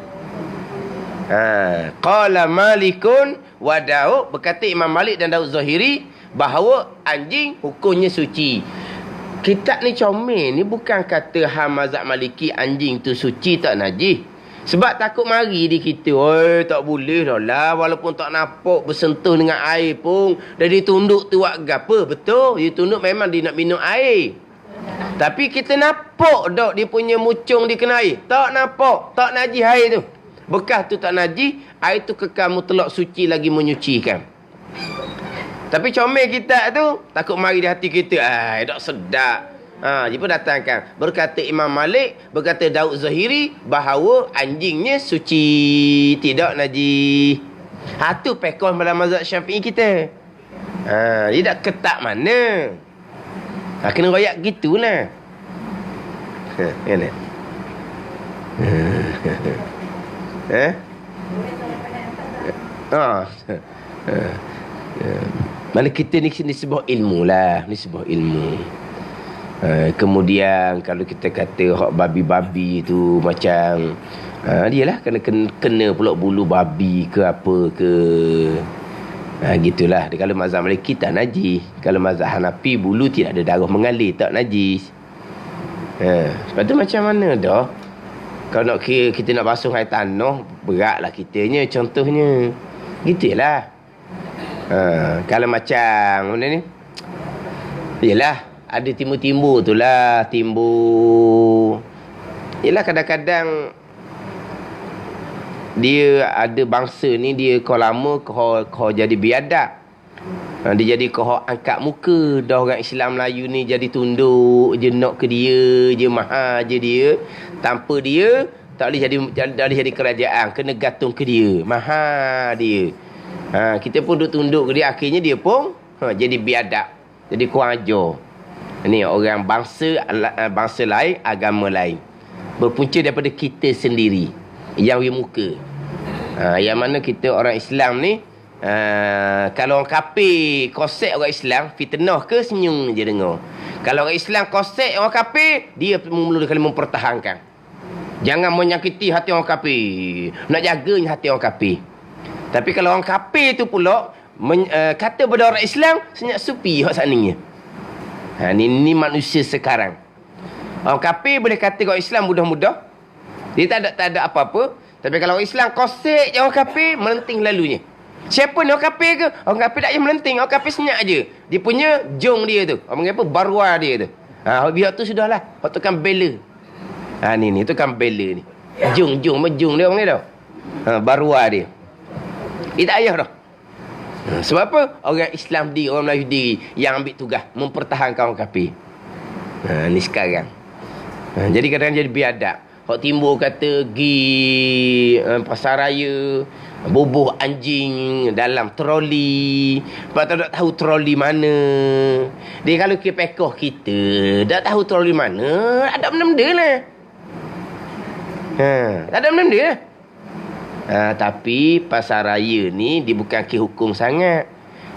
Qala Malikun wa Daud, berkata Imam Malik dan Daud Zahiri bahawa anjing hukumnya suci. Kitab ni comel ni bukan kata mazhab Maliki anjing tu suci tak najis. Sebab takut mari di kita. Oi, tak boleh dah lah. Walaupun tak nampak bersentuh dengan air pun. Dah ditunduk tu buat apa? Betul. Ditunduk memang dia nak minum air. Tapi kita nampak tak dia punya mucung dia kena air. Tak nampak. Tak najis air tu. Bekas tu tak najis. Air tu kekal mutlak suci lagi menyucikan. Tapi comel kita tu. Takut mari di hati kita. Tak sedap. Dia pun datangkan. Berkata Imam Malik, berkata Daud Zahiri, bahawa anjingnya suci, tidak najis. Tu pekon pada mazhab Syafi'i kita. Dia tak ketat mana. Kena royak gitulah. Kan? Mana kita ni sebuah ilmu lah. Ni sebuah ilmu. Kemudian kalau kita kata hak babi-babi tu macam dia lah kena pula bulu babi ke apa ke. Gitulah. Kalau mazhab Maliki tak najis. Kalau mazhab Hanafi bulu tidak ada darah mengalir, tak najis. Sebab tu macam mana dah? Kalau nak kira kita nak basuh air tanah, beratlah kitanya contohnya. Gitulah. Kalau macam mana ni? Yalah, ada timbul-timbul tu lah. Timbul. Yelah kadang-kadang dia ada bangsa ni dia kau lama kau jadi biadab. Dia jadi kau angkat muka. Dah orang Islam Melayu ni jadi tunduk je nak ke dia, je mahal je dia. Tanpa dia tak boleh jadi kerajaan, kena gantung ke dia. Mahal dia. Kita pun duk tunduk ke dia, akhirnya dia pun jadi biadab. Jadi kurang ajar. Ni orang bangsa lain, agama lain. Berpunca daripada kita sendiri yang muka. Yang mana kita orang Islam ni, kalau orang kafir kosek orang Islam, fitnah ke senyum je dengar. Kalau orang Islam kosek orang kafir, dia mula kali mempertahankan. Jangan menyakiti hati orang kafir. Nak jaganya hati orang kafir. Tapi kalau orang kafir tu pula kata pada orang Islam, senyap supi hak sananya. Ni manusia sekarang. Orang kafir boleh kata orang Islam mudah-mudah. Dia tak ada apa-apa. Tapi kalau orang Islam kosek je orang kafir, melenting lalunya. Siapa ni orang kafir ke? Orang kafir tak payah melenting. Orang kafir senyap je. Dia punya jong dia tu. Orang panggil apa? Barwa dia tu. Biar tu sudahlah. Hak tu kan bela. Ni tu kan bela ni. Jong dia orang ni tau. Barwa dia. Dia tak payah dah. Sebab apa? Orang Islam diri, orang Melayu diri yang ambil tugas mempertahankan orang kafir. Ni sekarang. Jadi kadang-kadang jadi biadab. Hak timbul kata gi pasar raya, bubuh anjing dalam troli. Lepas tu tak tahu troli mana. Dia kalau ke pekoh kita, tak tahu troli mana, ada benda-benda lah. Tak ada benda-benda lah. Tapi pasar raya ni dia bukan ke hukum sangat.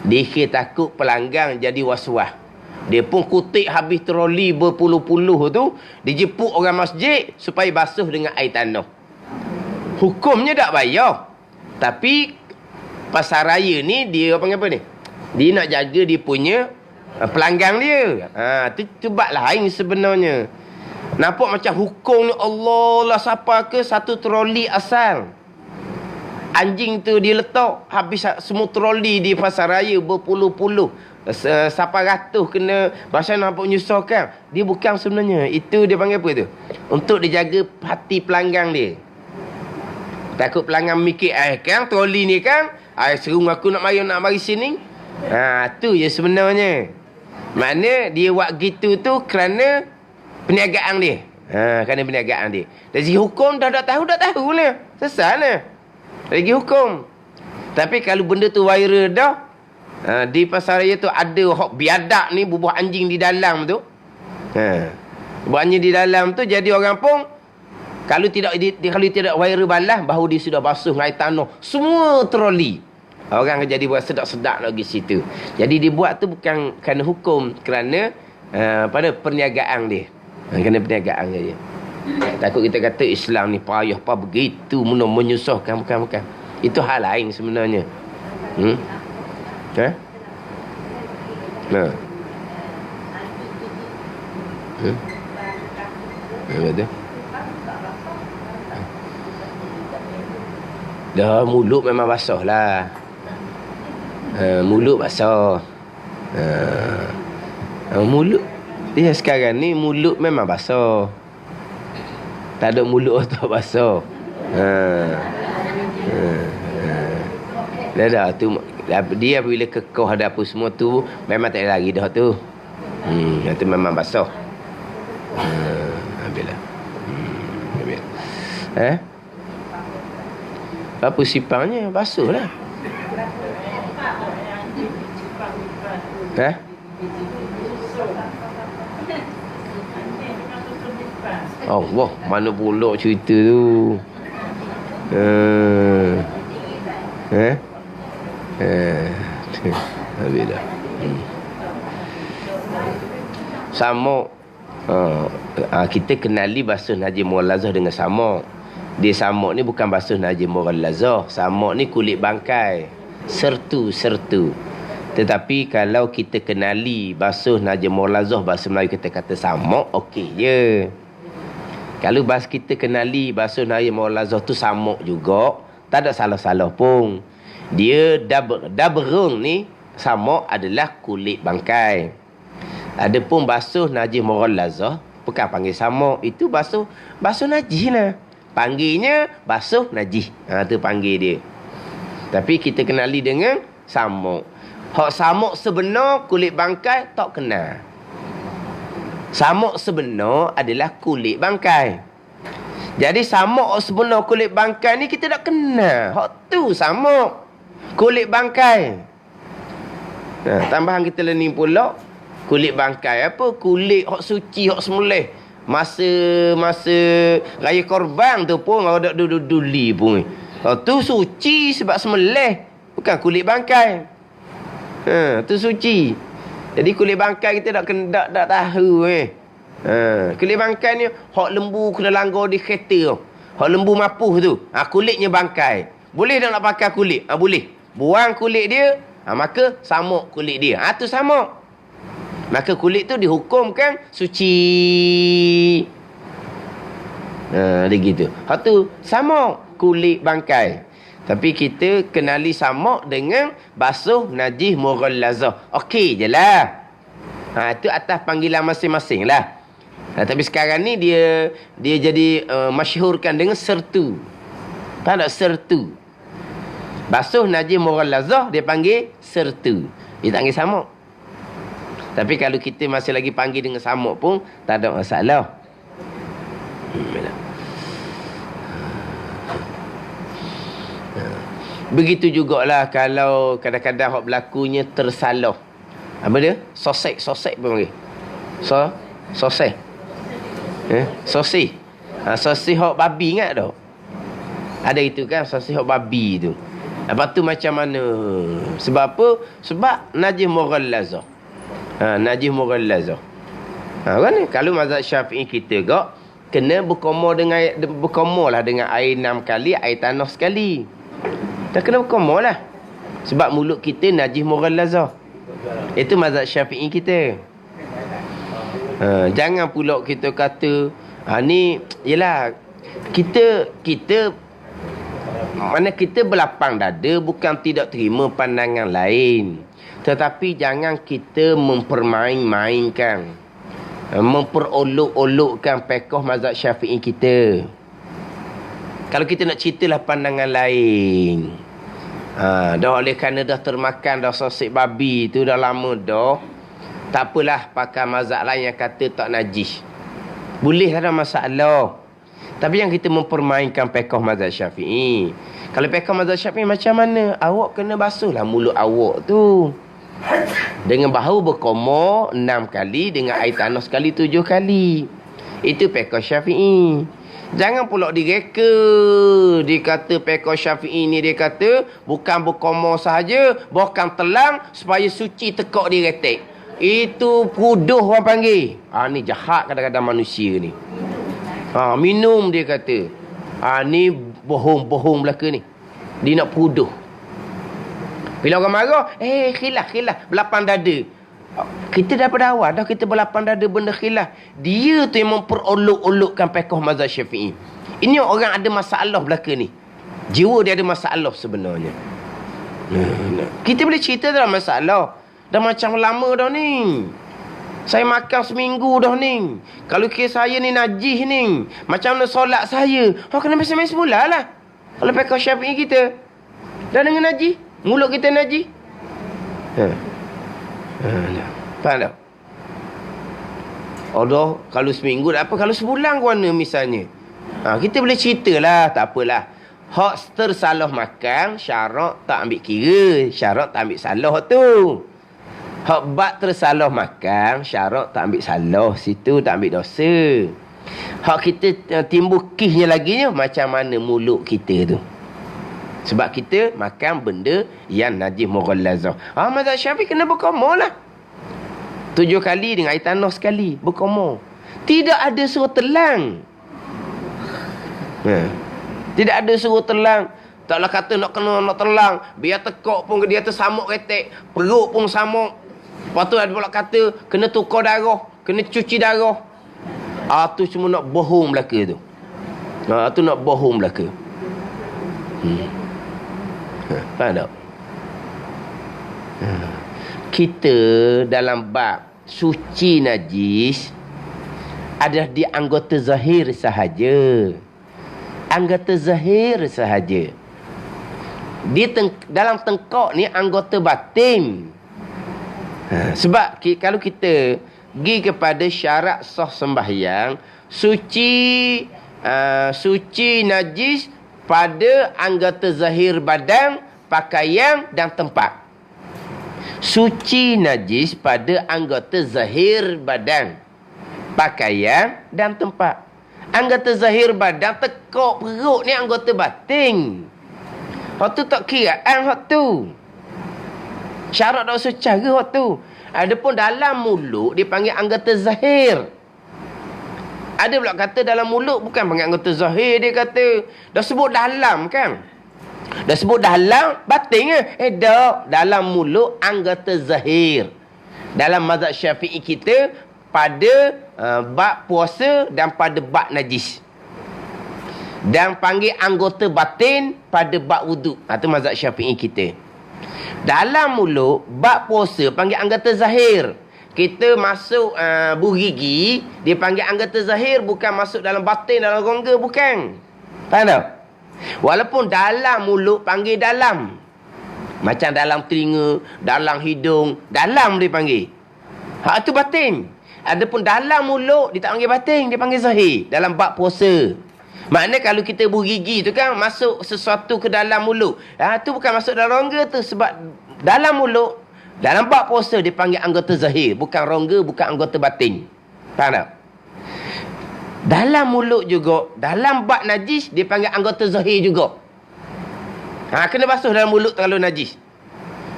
Dia ke takut pelanggan jadi was-was. Dia pun kutip habis troli berpuluh-puluh tu, dijemput orang masjid supaya basuh dengan air tanah. Hukumnya tak bayar. Tapi pasar raya ni dia panggil apa ni? Dia nak jaga dia punya pelanggan dia. Tu bab lain sebenarnya. Nampak macam hukum ni Allah lah siapa ke satu troli asal. Anjing tu dia letak habis semua troli di pasar raya berpuluh-puluh. Siapa ratus kena bahasa nampak menyusahkan. Dia bukan sebenarnya. Itu dia panggil apa tu? Untuk dijaga hati pelanggan dia. Takut pelanggan mikir, kan troli ni kan, serung aku nak mari sini. Tu je sebenarnya. Mana dia buat gitu tu kerana perniagaan dia. Kerana perniagaan dia. Dari segi hukum dah tahu lah. Sesat lah. Dari segi hukum. Tapi kalau benda tu viral dah, di pasar raya tu ada hok biadab ni bubuh anjing di dalam tu. Bubuh anjing di dalam tu jadi orang pun kalau tidak viral balas bahawa dia sudah basuh dengan air tanah semua troli. Orang jadi buat sedap-sedap lagi situ. Jadi dia buat tu bukan kerana hukum, kerana pada perniagaan dia. Kerana perniagaan dia. Takut kita kata Islam ni payah apa begitu menyusahkan, bukan. Itu hal lain sebenarnya. Betul. Dah mulut memang basah lah. Mulut basah. Mulut dia sekarang ni mulut memang basah. Tak ada mulut tak basah. Dah tu dia bila kekoh ada apa semua tu memang tak ada lagi dah tu. Itu memang basah. Habislah. Apa sipangnya basuh lah. Allah, mana pula cerita tu? Habislah. Samuk. Kita kenali basuh najis mughalazah dengan samuk. Dia samuk ni bukan basuh najis mughalazah. Samuk ni kulit bangkai. Sertu. Tetapi kalau kita kenali basuh najis mughalazah, bahasa Melayu kita kata samuk, okey je. Kalau bahasa kita kenali basuh najis mughalazah tu samuk juga, tak ada salah-salah pun. Dia dabrung ni samuk adalah kulit bangkai. Adapun basuh najis mughalazah bukan panggil samuk, itu basuh najis lah. Panggilnya basuh najis. Tu panggil dia. Tapi kita kenali dengan samuk. Hak samuk sebenar kulit bangkai tak kenal. Samuk sebenar adalah kulit bangkai. Jadi samuk sebenar kulit bangkai ni kita tak kenal. Hak tu samuk kulit bangkai. Tambahan kita learning pula kulit bangkai apa? Kulit hak suci, hak semulih. Masa raya korban tu pun ada duli pun. Tu suci sebab semulih, bukan kulit bangkai. Tu suci. Jadi kulit bangkai kita tak tahu kulit bangkai ni hak lembu kena langgar di kereta tu. Hak lembu mapuh tu. Kulitnya bangkai. Boleh tak nak pakai kulit? Boleh. Buang kulit dia, maka samuk kulit dia. Tu samuk. Maka kulit tu dihukumkan suci. Dia gitu. Hak tu samuk kulit bangkai. Tapi kita kenali samuk dengan basuh najis mughalazah. Okey je lah. Itu atas panggilan masing-masing lah. Tapi sekarang ni dia jadi masyhurkan dengan sertu. Tak ada sertu. Basuh najis mughalazah dia panggil sertu. Dia tak panggil samuk. Tapi kalau kita masih lagi panggil dengan samuk pun tak ada masalah. Begitu jugalah kalau kadang-kadang hak berlakunya tersalah. Apa dia? Sosek apa panggil? Sosek. Sosis. Sosis hak babi ingat tak? Ada itu kan sosis hak babi tu. Lepas tu macam mana? Sebab apa? Sebab najis mughalazah. Najis mughalazah. Kan ni kalau mazhab Syafi'i kita gak kena berkomor lah dengan air 6 kali, air tanah sekali. Dah kena berkomor lah. Sebab mulut kita najis mughalazah. Itu mazhab Syafi'i kita. Jangan pula kita kata ni yalah kita mana kita berlapang dada bukan tidak terima pandangan lain. Tetapi jangan kita mempermain-mainkan, memperolok-olokkan pekoh mazhab Syafi'i kita. Kalau kita nak ceritalah pandangan lain, dah oleh kerana dah termakan dah sosik babi tu dah lama dah, tak apalah pakai mazhab lain yang kata tak najis. Boleh, tak ada masalah. Tapi yang kita mempermainkan pekoh mazhab Syafi'i. Kalau pekoh mazhab Syafi'i macam mana? Awak kena basuhlah mulut awak tu dengan bahu berkomor 6 kali, dengan air tanah sekali 7 kali. Itu pekoh Syafi'i. Jangan pula direka. Dia kata pekoh Syafi'i ni, dia kata bukan berkomor sahaja, bahkan telang supaya suci tekak dia retek. Itu puduh orang panggil. Ni jahat kadang-kadang manusia ni. Minum dia kata. Ni bohong belaka ni. Dia nak puduh. Bila orang marah, khilaf, berlapang dada. Kita daripada awal dah kita berlapang dada benda khilaf. Dia tu yang memperolok-olokkan pekoh mazhab Syafi'i. Ini orang ada masalah belaka ni. Jiwa dia ada masalah sebenarnya. Kita boleh cerita dalam masalah. Dah macam lama dah ni. Saya makan seminggu dah ni. Kalau kira saya ni najis ni, macam mana solat saya? Kena main-main semula lah. Kalau pakai Syafi'i kita dah dengan najis, mulut kita najis. Faham tak? Allah, kalau seminggu tak apa, kalau sebulan ke mana misalnya. Kita boleh cerita lah, tak apalah. Hak tersalah makan, syarak tak ambil kira. Syarak tak ambil salah tu. Hak bak tersalah makan, syarak tak ambil salah. Situ tak ambil dosa. Hak kita timbul kisnya lagi ni, macam mana mulut kita tu. Sebab kita makan benda yang najis mughallazah. Mazhab Syafi'i kena berkomor lah. 7 kali dengan air tanah sekali. Berkomor. Tidak ada suruh telang. Tidak ada suruh telang. Taklah kata nak kena nak telang. Biar tekok pun dia tersamuk retek. Perut pun samuk. Lepas tu ada pula kata kena tukar darah. Kena cuci darah. Tu cuma nak bohong belaka tu. Tu nak bohong belaka. Faham tak? Kita dalam bab suci najis adalah di anggota zahir sahaja. Anggota zahir sahaja. Dalam tengkok ni anggota batin. Sebab kalau kita pergi kepada syarat sah sembahyang, suci najis pada anggota zahir badan, pakaian dan tempat. Suci najis pada anggota zahir badan, pakaian dan tempat. Anggota zahir badan, tekuk perut ni anggota batin. Hak tu tak kiraan hak tu. Syarat tak usah cara hak tu. Adapun dalam mulut dipanggil anggota zahir. Ada pula kata dalam mulut bukan panggil anggota zahir, dia kata. Dah sebut dalam kan? Dah sebut dalam, batin ke? Tak. Dalam mulut anggota zahir. Dalam mazhab Syafi'i kita pada bab puasa dan pada bab najis. Dan panggil anggota batin pada bab wuduk. Itu mazhab Syafi'i kita. Dalam mulut, bab puasa panggil anggota zahir. Kita masuk gigi, dia panggil anggota zahir, bukan masuk dalam batin, dalam rongga, bukan. Faham tak? Walaupun dalam mulut panggil dalam. Macam dalam telinga, dalam hidung, dalam dia panggil. Hak tu batin. Adapun dalam mulut, dia tak panggil batin, dia panggil zahir. Dalam bab puasa. Maknanya kalau kita gigi tu kan, masuk sesuatu ke dalam mulut. Tu bukan masuk dalam rongga tu. Sebab dalam mulut, dalam bab puasa dia panggil anggota zahir. Bukan rongga, bukan anggota batin. Faham tak? Dalam mulut juga, dalam bab najis, dia panggil anggota zahir juga. Kena basuh dalam mulut kalau najis.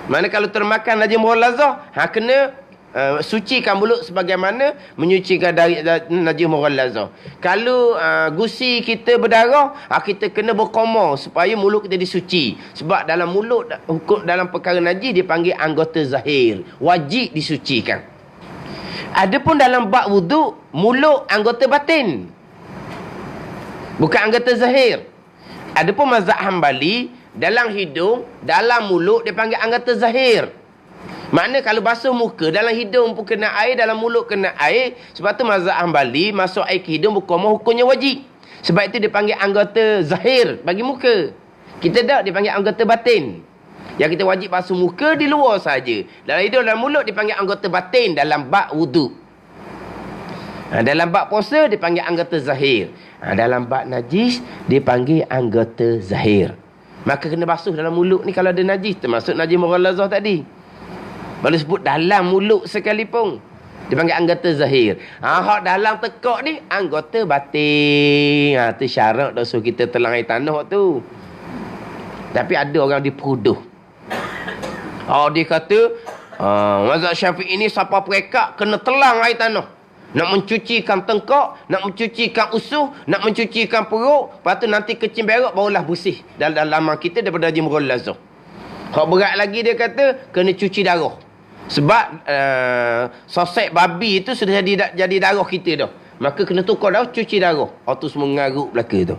Mana kalau termakan najis mughallazah, kena sucikan mulut sebagaimana menyucikan dari najis mughallazah. Kalau gusi kita berdarah, kita kena berkomor supaya mulut kita disuci. Sebab dalam mulut, hukum dalam perkara najis dia panggil anggota zahir. Wajib disucikan. Adapun dalam bab wuduk, mulut anggota batin. Bukan anggota zahir. Adapun mazhab Hambali, dalam hidung, dalam mulut dia panggil anggota zahir. Maknanya kalau basuh muka, dalam hidung pun kena air, dalam mulut kena air. Sebab tu mazhab Hambali, masuk air ke hidung bukan hukumnya wajib. Sebab itu dia panggil anggota zahir bagi muka. Kita tak, dia panggil anggota batin. Yang kita wajib basuh muka di luar saja. Dalam hidung, dalam mulut dipanggil anggota batin dalam bab wuduk. Dalam bab puasa dipanggil anggota zahir. Dalam bab najis dipanggil anggota zahir. Maka kena basuh dalam mulut ni kalau ada najis, termasuk najis mughallazah tadi. Baru sebut dalam mulut sekalipun dipanggil anggota zahir. Hak dalam tekak ni anggota batin. Tu syarat dah suruh kita telang air tanah tu. Tapi ada orang diperuduh. Dia kata mazhab Syafi'i ni siapa perekat kena telang air tanah. Nak mencucikan tengkok, nak mencucikan usuh, nak mencucikan perut. Lepas tu nanti kecing berak barulah bersih dalam dalaman kita daripada najis mughallazah. Hak berat lagi dia kata kena cuci darah. Sebab sosek babi itu sudah jadi darah kita dah. Maka kena tukar darah, cuci darah. Tu semua mengarut belaka tu.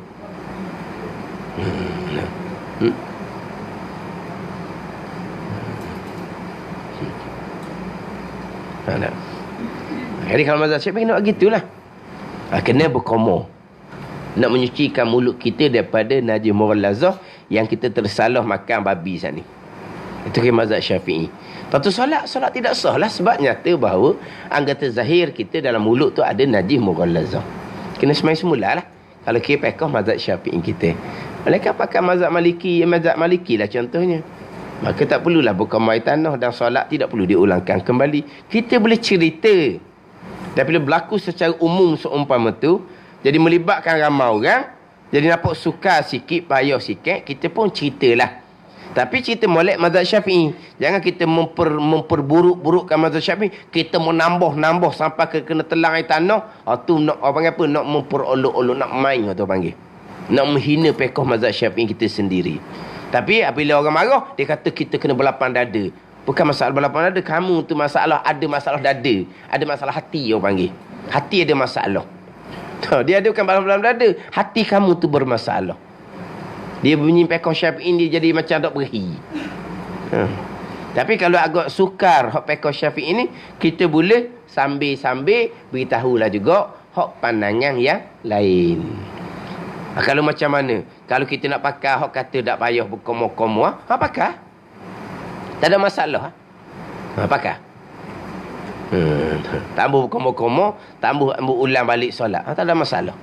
Ada. Jadi kalau mazhab Syafi'i nak gitulah. Kena berkomo. Nak menyucikan mulut kita daripada najis mughallazah yang kita tersalah makan babi saat ni. Itu ke mazhab Syafi'i. Tentu solat tidak sah lah sebab nyata bahawa anggota zahir kita dalam mulut tu ada najis mughallazah. Kena semai semula lah. Kalau kita pekoh mazhab Syafi'i kita. Mereka pakai mazhab Maliki lah contohnya. Maka tak perlulah berkomai tanah dan solat tidak perlu diulangkan kembali. Kita boleh cerita. Dan bila berlaku secara umum seumpama tu, jadi melibatkan ramai orang, jadi nampak sukar sikit, payah sikit, kita pun ceritalah. Tapi cerita molek mazhab Syafi'i. Jangan kita memperburuk-burukkan mazhab Syafi'i. Kita menambah sampai kena telang air tanah. Tu nak orang panggil apa? Nak memperolok-olok, nak main atau panggil. Nak menghina pekoh mazhab Syafi'i kita sendiri. Tapi apabila orang marah, dia kata kita kena berlapang dada. Bukan masalah berlapang dada. Kamu tu ada masalah dada. Ada masalah hati orang panggil. Hati ada masalah. Dia ada bukan berlapang dada. Hati kamu tu bermasalah. Dia bunyi pekoh Syafi'i dia jadi macam tak berhi. Tapi kalau agak sukar hak pekoh Syafi'i ni, kita boleh sambil-sambil beritahulah juga hak pandangan yang lain. Kalau macam mana? Kalau kita nak pakai hak kata tak payah berkomo-komo, pakai. Tak ada masalah. Pakai. Tambah berkomo-komo, tambah ulang balik solat. Tak ada masalah.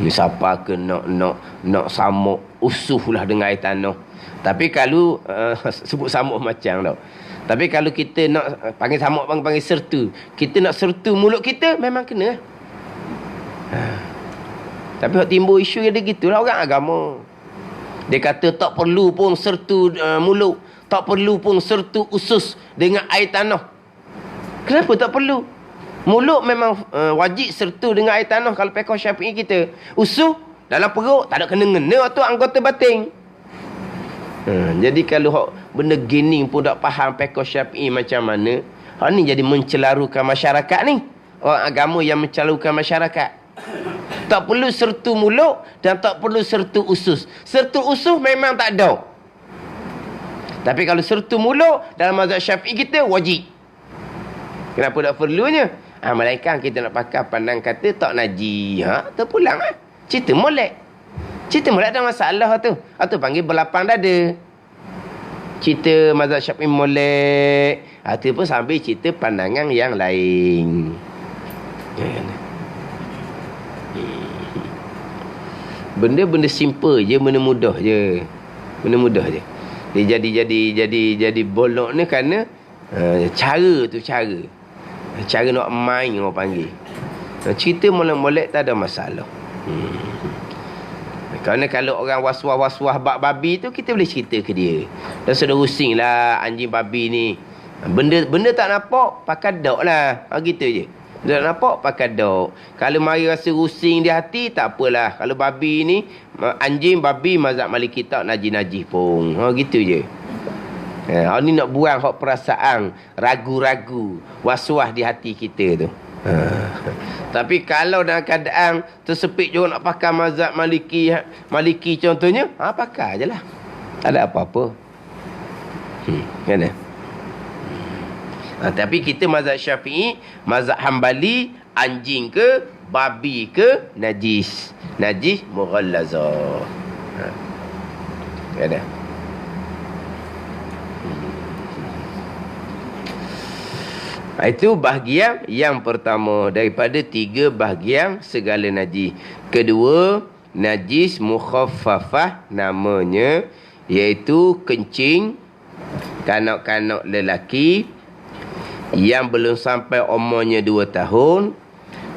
Siapa ke nak samuk usuh lah dengan air tanah. Tapi kalau sebut samuk macam tau. Tapi kalau kita nak panggil samuk, panggil sertu, kita nak sertu mulut kita, memang kena. Tapi hak timbul isu dia gitulah orang agama. Dia kata tak perlu pun sertu mulut, tak perlu pun sertu usus dengan air tanah. Kenapa tak perlu? Mulut memang wajib sertu dengan air tanah kalau pekoh Syafi'i kita. Usus dalam perut tak ada kena-ngena tu anggota batin. Jadi kalau hak benda gini pun tak faham pekoh Syafi'i macam mana, hak ni jadi mencelarukan masyarakat ni. Orang agama yang mencelarukan masyarakat. Tak perlu sertu mulut dan tak perlu sertu usus. Sertu usus memang tak ada. Tapi kalau sertu mulut dalam mazhab Syafi'i kita wajib. Kenapa tak perlunya? Malaikat kita nak pakai pandang kata tak najis. Terpulang cerita molek. Cerita molek ada masalah tu. Itu panggil berlapang dada. Cerita mazhab Syafi'i molek. Itu pun sambil cerita pandangan yang lain. Benda-benda simple je, benda mudah je. Benda mudah je. Dia jadi bolok ni kerana cara tu cara. Cara nak main orang panggil. Cerita molek-molek tak ada masalah. Kerana kalau orang waswah-waswah bab babi tu, kita boleh cerita ke dia. Dan sudah rusing lah anjing babi ni. Benda tak nampak, pakai dok lah. Gitu je. Tak nampak, pakai dok. Kalau mari rasa rusing di hati, tak apalah. Kalau babi ni, anjing babi mazhab Maliki tak najis-najis pun. Gitu je. Ni nak buang hak perasaan ragu-ragu, was-was di hati kita tu. Tapi kalau dalam keadaan tersepit juga nak pakai mazhab Maliki contohnya, pakai je lah. Tak ada apa-apa. Kan? Tapi kita mazhab Syafi'i, mazhab Hambali, anjing ke, babi ke, najis. Najis mughallazah. Kan? Itu bahagian yang pertama daripada 3 bahagian segala najis. Kedua, najis mukhaffafah namanya, iaitu kencing kanak-kanak lelaki yang belum sampai umurnya 2 tahun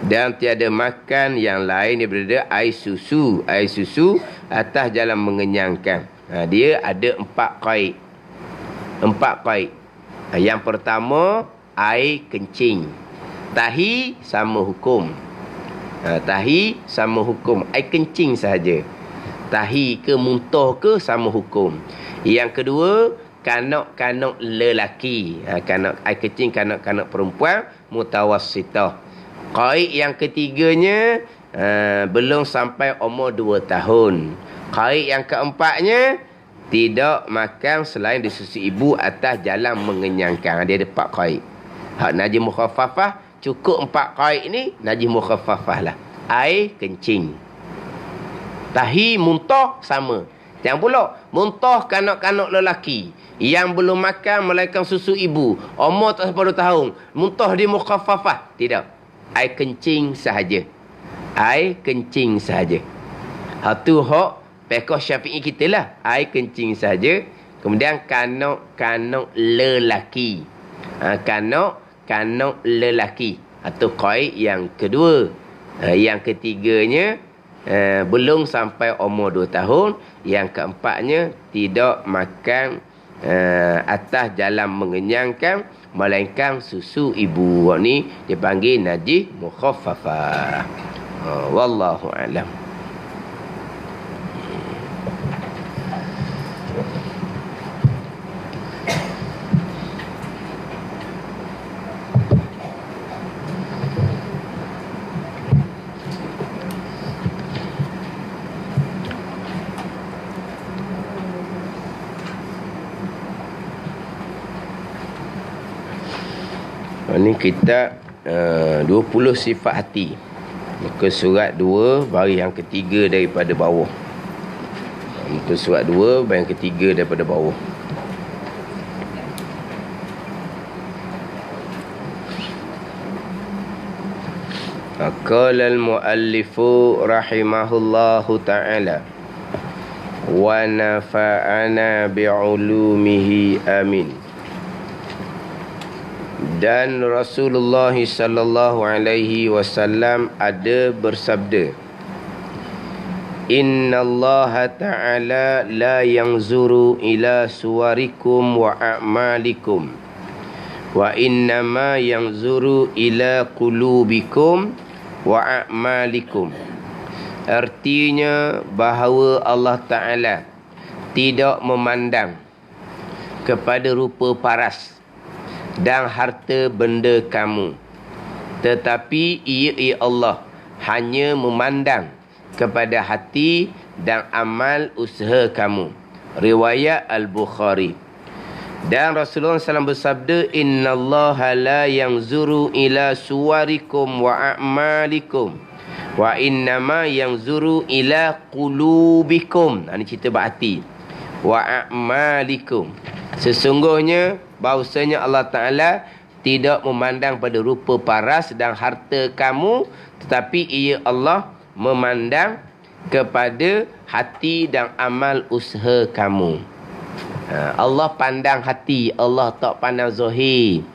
dan tiada makan yang lain daripada air susu. Air susu atas jalan mengenyangkan. Dia ada 4 qaid. 4 qaid. Yang pertama, air kencing. Tahi sama hukum. Tahi sama hukum. Air kencing sahaja. Tahi ke muntah ke sama hukum. Yang kedua, kanak-kanak lelaki. Air kencing kanak-kanak perempuan mutawassitah. Qaid yang ketiganya, belum sampai umur 2 tahun. Qaid yang keempatnya, tidak makan selain disusu ibu atas jalan mengenyangkan. Dia ada 4 qaid. Hak najis mukhaffafah, cukup 4 qaid ni, najis mukhaffafah lah. Air kencing, tahi muntah sama. Yang pula muntah kanak-kanak lelaki yang belum makan melainkan susu ibu, umur tak sampai 2 tahun, muntah di mukhaffafah. Tidak. Air kencing sahaja. Air kencing sahaja. Hak tu hak fiqh Syafi'i kita lah. Air kencing sahaja. Kemudian kanak-kanak lelaki. Kanak-kanak lelaki. Atau qaid yang kedua. Yang ketiganya, belum sampai umur 2 tahun. Yang keempatnya, tidak makan atas jalan mengenyangkan melainkan susu ibu. Ni dipanggil najis mukhaffafah. Wallahu a'lam. Ini kita 20 sifat hati. Muka surat 2 baris yang ketiga daripada bawah. Muka surat 2 baris yang ketiga daripada bawah. Qala al-muallifu rahimahullahu ta'ala wa nafa'ana bi'ulumihi amin. Dan Rasulullah sallallahu alaihi wasallam ada bersabda, Innallaha ta'ala la yanzuru ila suwarikum wa a'malikum wa innama yanzuru ila qulubikum wa a'malikum. Artinya bahawa Allah Ta'ala tidak memandang kepada rupa paras dan harta benda kamu, tetapi ia Allah hanya memandang kepada hati dan amal usaha kamu. Riwayat Al-Bukhari. Dan Rasulullah SAW bersabda, Innallaha la yanzuru ila suwarikum wa a'malikum wa innama yanzuru ila qulubikum. Ini cerita berhati. Wa a'malikum. Sesungguhnya bahawasanya Allah Ta'ala tidak memandang pada rupa paras dan harta kamu, tetapi ia Allah memandang kepada hati dan amal usaha kamu. Allah pandang hati, Allah tak pandang zahir.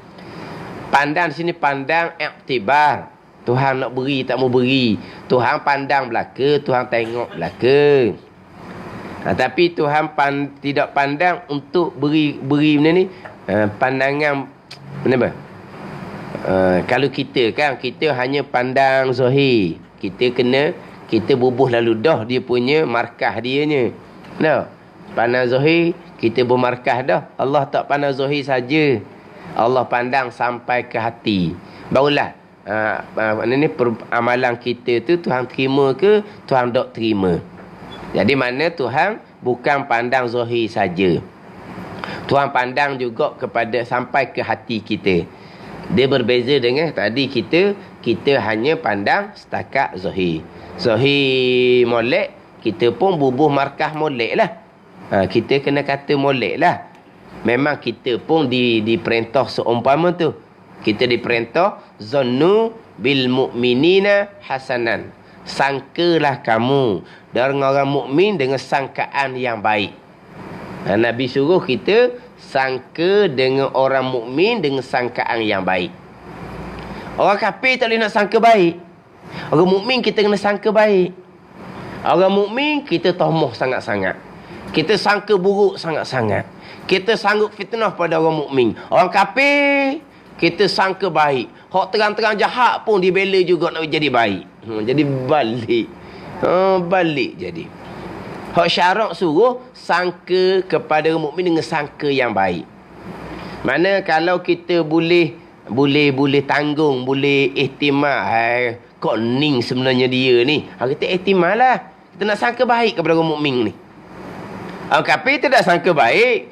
Pandang sini pandang iktibar. Tuhan nak beri, tak mau beri. Tuhan pandang belaka, Tuhan tengok belaka. Tapi Tuhan tidak pandang untuk beri benda ni. Pandangan kenapa? Kalau kita kan, kita hanya pandang zahir. Kita bubuh lalu dah dia punya markah dianya. No. Pandang zahir, kita bermarkah dah. Allah tak pandang zahir saja. Allah pandang sampai ke hati. Barulah amalan kita tu Tuhan terima ke, Tuhan tak terima. Jadi mana Tuhan bukan pandang zahir saja. Tuhan pandang juga kepada sampai ke hati kita. Dia berbeza dengan tadi kita hanya pandang setakat zahir. Zahir molek, kita pun bubuh markah molek lah. Kita kena kata molek lah. Memang kita pun diperintah seumpama tu. Kita diperintah zannu bil mu'minina hasanan. Sangkalah kamu dengan orang mukmin dengan sangkaan yang baik. Nabi suruh kita sangka dengan orang mukmin dengan sangkaan yang baik. Orang kafir tak boleh nak sangka baik. Orang mukmin kita kena sangka baik. Orang mukmin kita tomoh sangat-sangat. Kita sangka buruk sangat-sangat. Kita sanggup fitnah pada orang mukmin. Orang kafir kita sangka baik. Hak terang-terang jahat pun dibela juga nak jadi baik. Jadi balik. Balik jadi. Hak syarak suruh sangka kepada orang mukmin dengan sangka yang baik. Mana kalau kita boleh boleh tanggung, boleh ihtimal. Kok ning sebenarnya dia ni. Kita ihtimal lah. Kita nak sangka baik kepada orang mukmin ni. Orang kafir tidak sangka baik.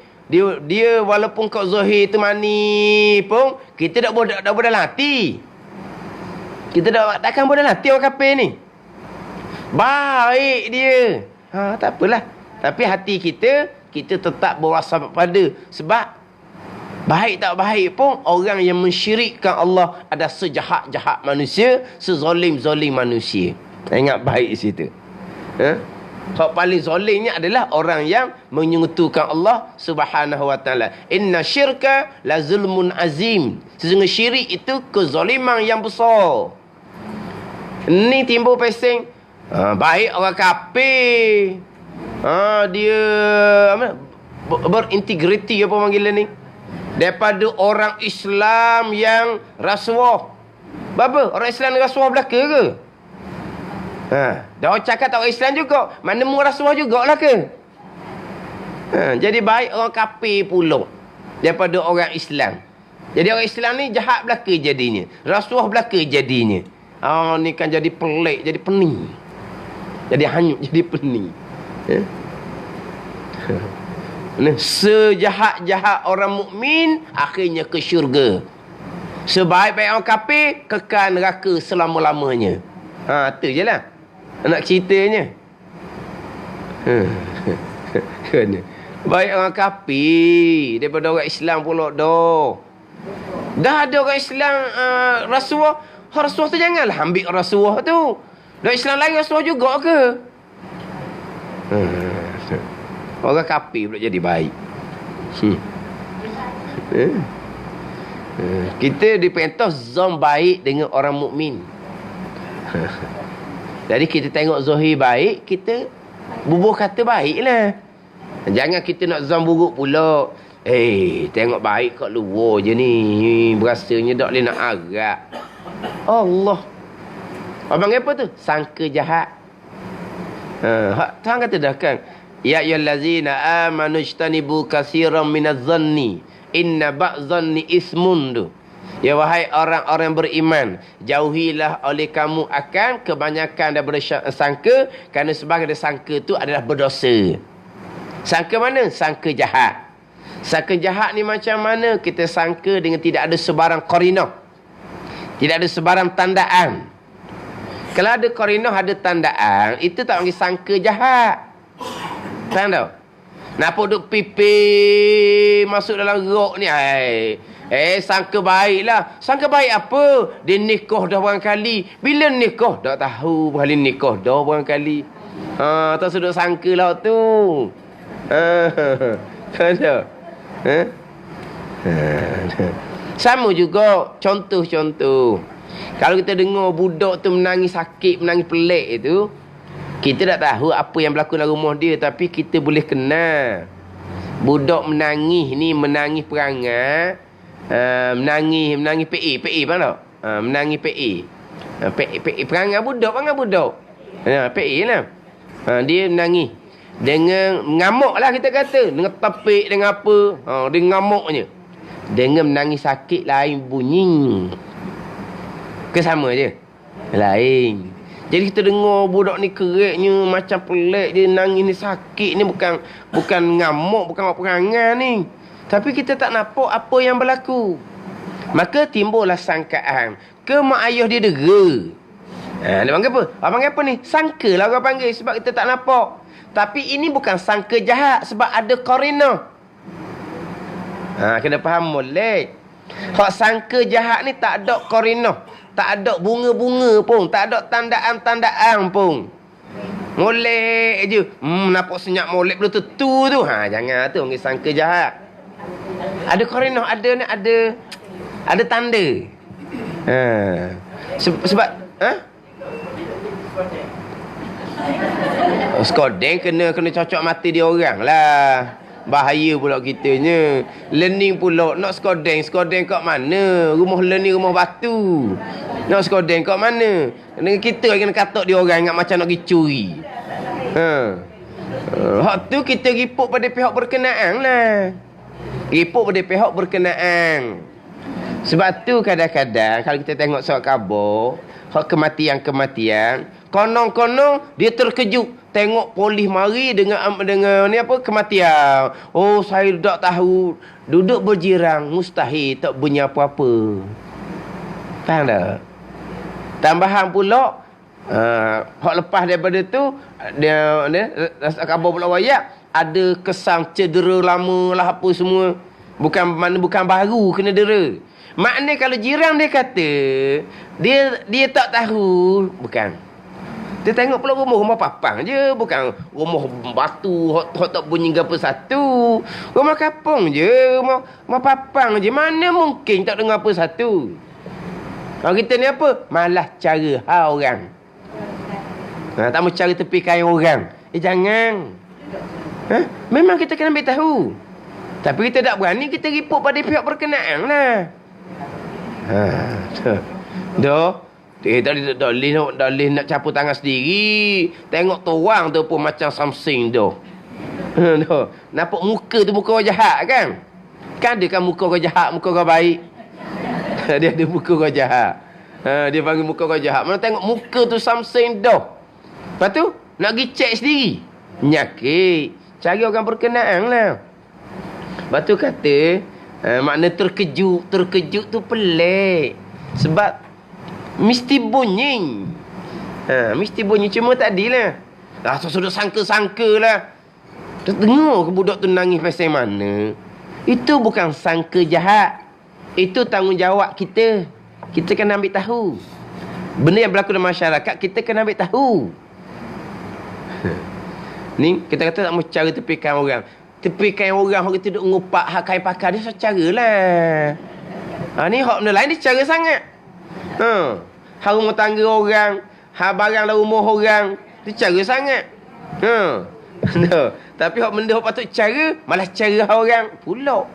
Dia walaupun kau zahir tu mani pun, kita tak boleh hati. Kita takkan boleh hati orang kafir ni. Baik dia. Tak apalah. Tapi hati kita tetap berwasap pada. Sebab baik tak baik pun, orang yang mensyirikkan Allah ada sejahat-jahat manusia, sezolim-zolim manusia. Ingat baik situ. Hak paling zolimnya adalah orang yang menyekutukan Allah Subhanahu wa taala. Inna syirka la zulmun azim. Sesungguhnya syirik itu kezaliman yang besar. Ni timbul pesing. Baik orang kafir. Dia berintegriti apa panggil ni? Daripada orang Islam yang rasuah. Apa? Orang Islam yang rasuah belaka ke? Dah orang cakap tak orang Islam juga. Mana mu rasuah jugalah ke? Jadi baik orang kafir pula daripada orang Islam. Jadi orang Islam ni jahat belaka jadinya. Rasuah belaka jadinya. Ni kan jadi pelik, jadi pening. Jadi hanyut, jadi pening. Sejahat-jahat orang mukmin akhirnya ke syurga. Sebaik-baik orang kafir kekal neraka selama-lamanya. Tu je lah nak ceritanya. Baik orang kafir daripada orang Islam pula dah ada orang Islam rasuah. Rasuah tu janganlah ambil rasuah tu. Dah Islam lain rasuah juga ke? Orang kafir pula jadi baik. Kita diperintah zon baik dengan orang mukmin. Jadi kita tengok zahir baik, kita bubuh kata baiklah. Jangan kita nak zon buruk pula. Tengok baik kat luar je ni. Berasanya tak boleh nak agak. Allah. Abang apa tu? Sangka jahat. Tuhan kata dah kan. Ya ayyuhallazina amanu ijtanibu katsiran minadh-dhanni inna ba'dh-dhanni ismun tu. Ya wahai orang-orang beriman, jauhilah oleh kamu akan kebanyakan daripada sangka, kerana sebagai sangka tu adalah berdosa. Sangka mana? Sangka jahat. Sangka jahat ni macam mana? Kita sangka dengan tidak ada sebarang qarinah. Tidak ada sebarang tandaan. Kalau ada qarinah, ada tandaan, itu tak panggil sangka jahat. Faham tak? Nampak duk pipi masuk dalam rok ni. Sangka baiklah. Sangka baik apa? Dia nikah dah berapa kali. Bila nikah? Tak tahu. Kali nikah dah berapa kali. Tak sudah sangka lah tu. Ada. Sama juga contoh-contoh. Kalau kita dengar budak tu menangis sakit, menangis pelik itu, kita tak tahu apa yang berlaku dalam rumah dia, tapi kita boleh kenal. Budak menangis ni, menangis perangai, menangis PA faham tak? Menangis PA. Perangai budak. PA lah. Dia menangis dengan mengamuk lah kita kata, dengan tepik, dengan apa, dia ngamuknya. Dengan menangis sakit lain bunyi. Kesama je. Lain. Jadi kita dengar budak ni kereknya macam pelik, dia nangis ni sakit ni, bukan ngamuk, bukan perangai ni. Tapi kita tak nampak apa yang berlaku. Maka timbullah sangkaan. Ke mak ayah dia dera. Dia panggil apa? Abang apa ni? Sangka lah orang panggil sebab kita tak nampak. Tapi ini bukan sangka jahat sebab ada qarinah. Kena faham molek. Hak sangka jahat ni tak ada qarinah. Tak ada bunga-bunga pun. Tak ada tandaan-tandaan pun. Molek je. Nampak senyap molek belum tentu tu. Jangan tu panggil sangka jahat. Ada qarinah, ada tanda. Sebab skodeng kena cocok mati dia orang lah. Bahaya pula kitanya. Learning pula nak skodeng kat mana? Rumah learning rumah batu. Nak skodeng kat mana? Dengan kita kena katok dia orang ingat macam nak pergi curi. Hak tu kita report pada pihak berkenaan lah. Report pada pihak berkenaan. Sebab tu kadang-kadang kalau kita tengok soal khabar, kematian-kematian, konon-konon dia terkejut tengok polis mari dengan ni apa kematian. Oh, saya tak tahu. Duduk berjirang mustahil tak bunyi apa-apa. Faham tak? Tambahan pula hak lepas daripada tu dia khabar pula wayak ada kesan cedera lama lah apa semua. Bukan baru kena dera. Maknanya kalau jiran dia kata dia tak tahu, bukan. Dia tengok pula rumah papang je, bukan rumah batu hot tak bunyi apa satu. Rumah kampung je, rumah papang je. Mana mungkin tak dengar apa satu. Kalau kita ni apa? Malah cara orang. Tak mau cara tepikan orang. Jangan. Memang kita kena ambil tahu. Tapi kita tak berani, kita report pada pihak berkenaan lah. Dah. Tak boleh nak campur tangan sendiri. Tengok tu orang tu pun macam something dah. Nampak muka tu muka orang jahat kan? Kan ada kan muka orang jahat, muka orang baik. Dia ada muka orang jahat. Dia panggil muka orang jahat. Mana tengok muka tu something dah. Lepas tu nak pergi cek sendiri. Penyakit. Cari orang berkenaan lah. Lepas tu kata makna terkejut tu pelik. Sebab mesti bunyi. Mesti bunyi. Cuma tadilah sudah sangka-sangka lah. Dengar ke budak tu nangis pasal mana. Itu bukan sangka jahat. Itu tanggungjawab kita. Kita kena ambil tahu. Benda yang berlaku dalam masyarakat, kita kena ambil tahu. Ni kita kata tak mau cara tepikan orang. Tepikan orang kita duduk ngupak hak kain pakar dia secara lah. Ni hak benda lain dia cara sangat. Hak rumah tangga orang, hak barang dalam rumah orang, dia cara sangat. Tapi hak benda hak patut cara, malah cara orang pula.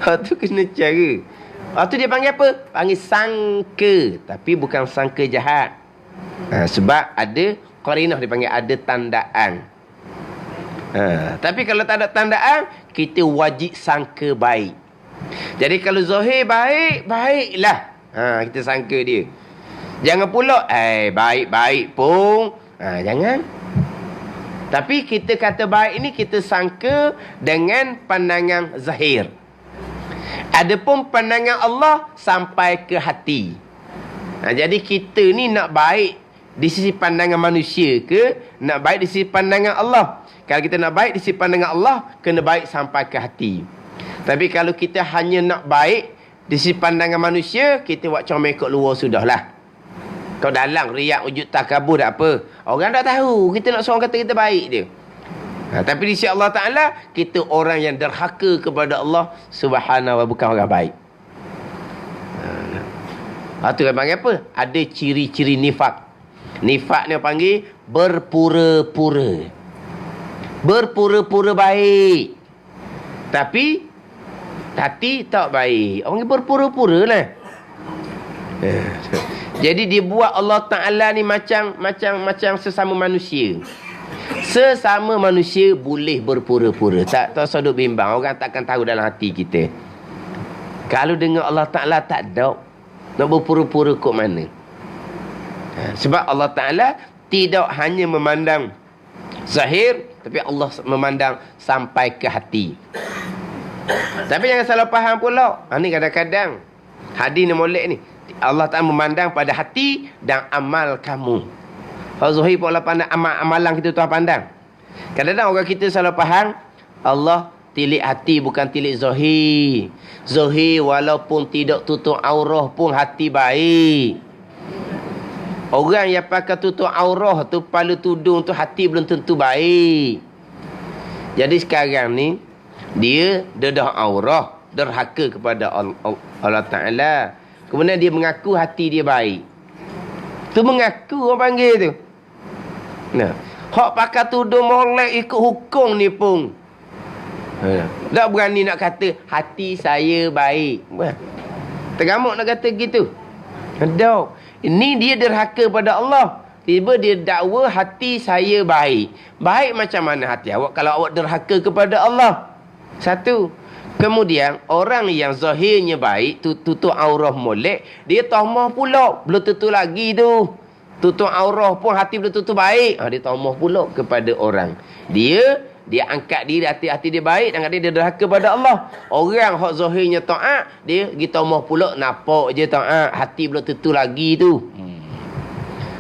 Hak tu kena cara. Hak tu dia panggil apa? Panggil sangka. Tapi bukan sangka jahat. Sebab ada qarinah, dia panggil ada tandaan. Tapi kalau tak ada tandaan, kita wajib sangka baik. Jadi kalau zahir baik, baiklah. Kita sangka dia. Jangan pula baik-baik pun. Jangan. Tapi kita kata baik ni kita sangka dengan pandangan zahir. Adapun pandangan Allah sampai ke hati. Jadi kita ni nak baik di sisi pandangan manusia ke nak baik di sisi pandangan Allah? Kalau kita nak baik di sisi pandangan Allah, kena baik sampai ke hati. Tapi kalau kita hanya nak baik di sisi pandangan manusia, kita buat comel kat luar sudahlah. Kau dalam riak wujud takabur tak apa. Orang tak tahu. Kita nak seorang kata kita baik dia. Tapi di sisi Allah Ta'ala, kita orang yang derhaka kepada Allah Subhanahu wa, bukan orang baik. Itu dia panggil apa? Ada ciri-ciri nifak. Nifak ni panggil berpura-pura. Berpura-pura baik. Tapi hati tak baik. Orang berpura-pura lah. Jadi dia buat Allah Ta'ala ni macam sesama manusia. Sesama manusia boleh berpura-pura. Tak usah duk bimbang. Orang takkan tahu dalam hati kita. Kalau dengar Allah Ta'ala tak ada, nak berpura-pura kok mana? Sebab Allah Ta'ala tidak hanya memandang zahir, tapi Allah memandang sampai ke hati. Tapi jangan salah faham pula. Ni kadang-kadang hadis ni molek ni. Allah Ta'ala memandang pada hati dan amal kamu. Kalau zahir pun Allah pandang amalan kita Tuhan pandang. Kadang-kadang orang kita salah faham. Allah tilik hati bukan tilik zahir. Zahir walaupun tidak tutup aurah pun hati baik. Orang yang pakai tutup aurah tu, kepala tudung tu, hati belum tentu baik. Jadi sekarang ni dia dedah aurah, derhaka kepada Allah Ta'ala. Kemudian dia mengaku hati dia baik. Tu mengaku orang panggil tu. Hak pakai tudung molek ikut hukum ni pun. Tak berani nak kata hati saya baik. Tergamuk nak kata gitu. Tak. Ini dia derhaka pada Allah. Tiba dia dakwa hati saya baik. Baik macam mana hati awak kalau awak derhaka kepada Allah? Satu. Kemudian orang yang zahirnya baik, tutup aurah molek, dia tamah pula. Belum tutup lagi tu. Tutup aurah pun hati belum tutup baik. Dia tamah pula kepada orang. Dia angkat diri, hati-hati dia baik dan dia derhaka pada Allah. Orang hak zahirnya taat, dia kita tamah pula nampak je taat, hati belum tutup lagi tu.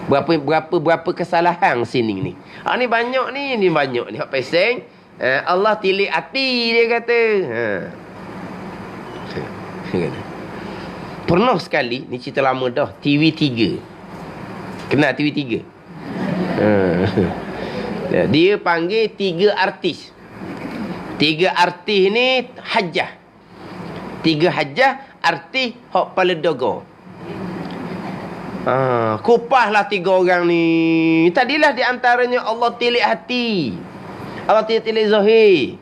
Berapa kesalahan sini ni. Ni banyak ni banyak ni hak peseng. Allah tilik hati dia kata. Pernah sekali ni cerita lama dah, TV3. Kenal TV3? Dia panggil 3 artis. 3 artis ni hajah. 3 hajah artis hak pala dogo. Kupaslah 3 orang ni. Tadilah di antaranya Allah tilik hati. Allah tilik zahir.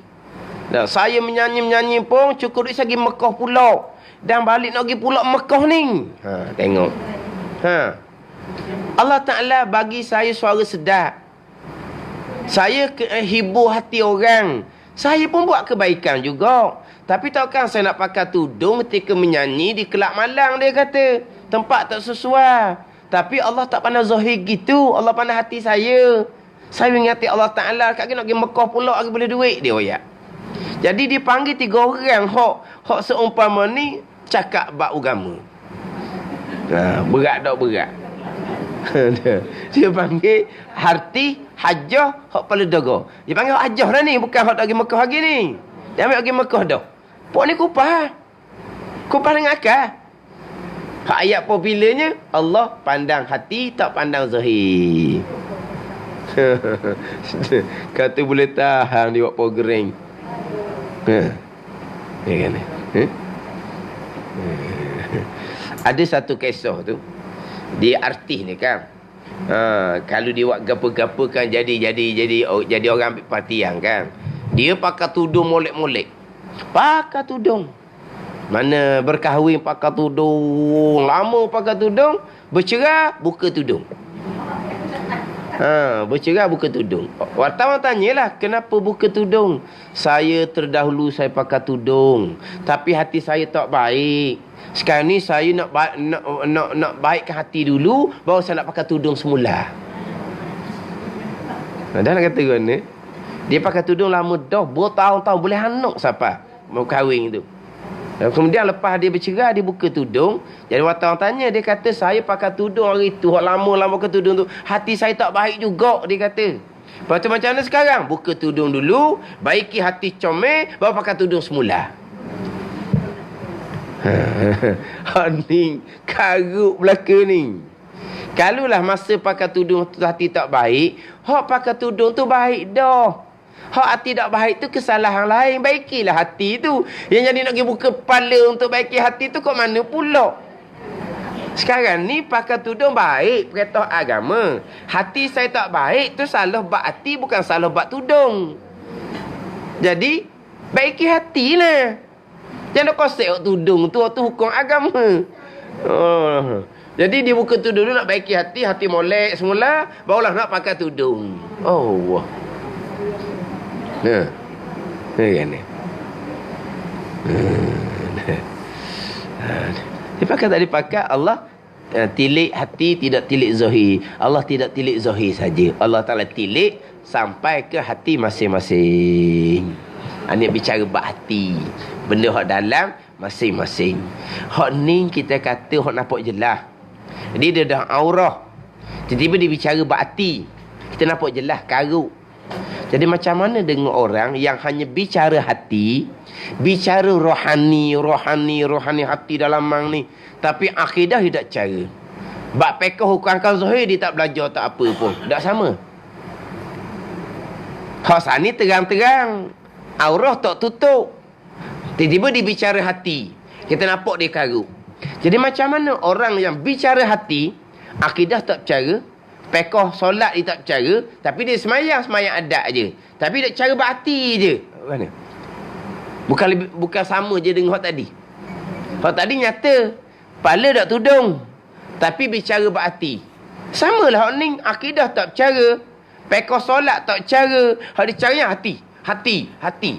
Saya menyanyi pun cukup duit segi Mekah pula. Dan balik nak pergi pula Mekah ni. Tengok. Allah Ta'ala bagi saya suara sedap. Saya hibur hati orang. Saya pun buat kebaikan juga. Tapi takkan saya nak pakai tudung ketika menyanyi di kelab malang, dia kata. Tempat tak sesuai. Tapi Allah tak pandang zahir gitu. Allah pandang hati saya. Saya ingati Allah Ta'ala. Kat nak pergi Mekah pula lagi boleh duit dia oyak. Jadi dipanggil 3 orang hok seumpama ni cakap bab agama. Berat tak berat. Dia panggil harti hajah hok pala daga. Dia panggil hajah dah ni, bukan hok pergi Mekah lagi ni. Dia ambil pergi Mekah dah. Pok ni kupah. Kupah dengan akal. Hak ayat popularnya Allah pandang hati tak pandang zahir. Kata boleh tahan dia buat program. Ya kan? Ada satu kisah tu. Dia artis ni kan. Kalau dia buat gapa-gapa kan jadi orang ambil perhatian kan. Dia pakai tudung molek-molek. Pakai tudung. Mana berkahwin pakai tudung, lama pakai tudung, bercerai buka tudung. Bercerai buka tudung. Wartawan tanyalah, kenapa buka tudung? Saya terdahulu saya pakai tudung, tapi hati saya tak baik. Sekarang ni saya nak baikkan hati dulu, baru saya nak pakai tudung semula. Dah nak kata kan, dia pakai tudung lama dah, bertahun-tahun boleh anak siapa mau kahwin tu. Kemudian lepas dia bercerai, dia buka tudung. Jadi wartawan tanya, dia kata saya pakai tudung hari tu, lama-lama pakai tudung tu, hati saya tak baik juga, dia kata. Lepas tu macam mana sekarang? Buka tudung dulu, baiki hati comel, baru pakai tudung semula. Ni karuk belaka ni. Kalulah masa pakai tudung tu hati tak baik, hak pakai tudung tu baik dah. Hak hati tak baik tu kesalahan lain. Baikilah hati tu. Yang jadi nak pergi buka kepala untuk baiki hati tu kat mana pula? Sekarang ni pakai tudung baik perintah agama. Hati saya tak baik tu salah bab hati, bukan salah bab tudung. Jadi baiki hati lah. Jangan kosek tudung tu hukum agama. Jadi dia buka tudung dulu nak baiki hati, hati molek semula, barulah nak pakai tudung. Oh. Kan ni. Dipakai tak dipakai, Allah tilik hati, tidak tilik zahir. Allah tidak tilik zahir saja. Allah Ta'ala tilik sampai ke hati masing-masing. Ini bicara bab hati. Benda hak dalam masing-masing. Hak ni kita kata hak nampak jelas. Dia dah aurah. Tiba-tiba dia bicara bab hati. Kita nampak jelas karuk. Jadi macam mana dengan orang yang hanya bicara hati, bicara rohani hati dalam mang ni, tapi akidah tidak cara. Bab fiqh hukum zahir dia tak belajar tak apa pun, tak sama. Hak sani terang-terang, aurah tak tutup. Tiba-tiba dia bicara hati, kita nampak dia karuk. Jadi macam mana orang yang bicara hati, akidah tak bercara, pekoh solat dia tak bercara, tapi dia semayang adat je. Tapi dia cara berhati je. Mana? Bukan sama je dengan hak tadi. Hak tadi nyata, kepala tak tudung, tapi bicara berhati. Samalah hak ni, akidah tak bercara, pekoh solat tak bercara, hak dia caranya hati.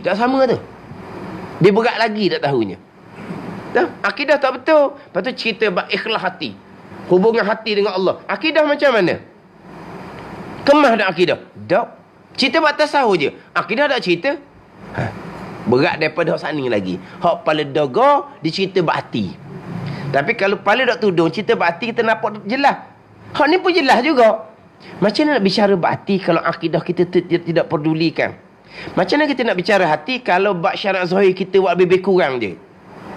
Tak sama tu. Dia berat lagi tak tahunya. Akidah tak betul. Lepas tu cerita bab ikhlas hati. Hubungan hati dengan Allah. Akidah macam mana? Kemah dak akidah? Tak. Cerita bab tasawuf je. Akidah tak cerita? Berat daripada hak sana lagi. Hak pala dogo dicerita bab hati. Tapi kalau pala dak tudung cerita bab hati kita nampak jelas. Hak ni pun jelas juga. Macam mana nak bicara bab hati kalau akidah kita tidak pedulikan? Macam mana kita nak bicara hati kalau bab syarat zahir kita buat lebih kurang je?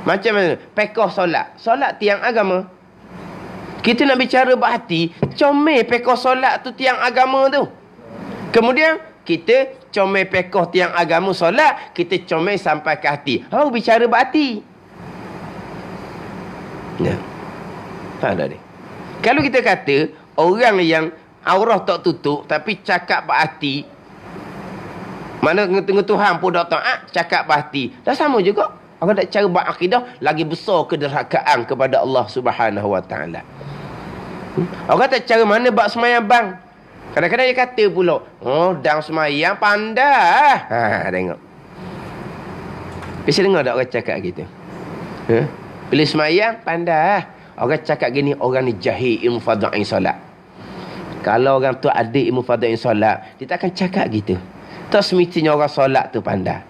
Macam mana? Pekoh solat. Solat tiang agama. Kita nak bicara bab hati, comel pekoh solat tu tiang agama tu. Kemudian kita comel pekoh tiang agama solat, kita comel sampai ke hati. Bicara bab hati. Ya. Ada dia. Kalau kita kata orang yang aurah tak tutup tapi cakap bab hati, mana tengah Tuhan pun tak taat, cakap bab hati, dah sama juga. Orang tak cara bab akidah lagi besar kederhakaan kepada Allah Subhanahu Wa Taala. Orang tak cara mana bab semayang bang. Kadang-kadang dia kata pula, dang semayang pandai. Tengok. Bisa dengar tak orang cakap gitu? Bila semayang pandai. Orang cakap gini, orang ni jahil ilmu fardhain solat. Kalau orang tu ada ilmu fardhain solat, dia tak akan cakap gitu. Tak semestinya orang solat tu pandai.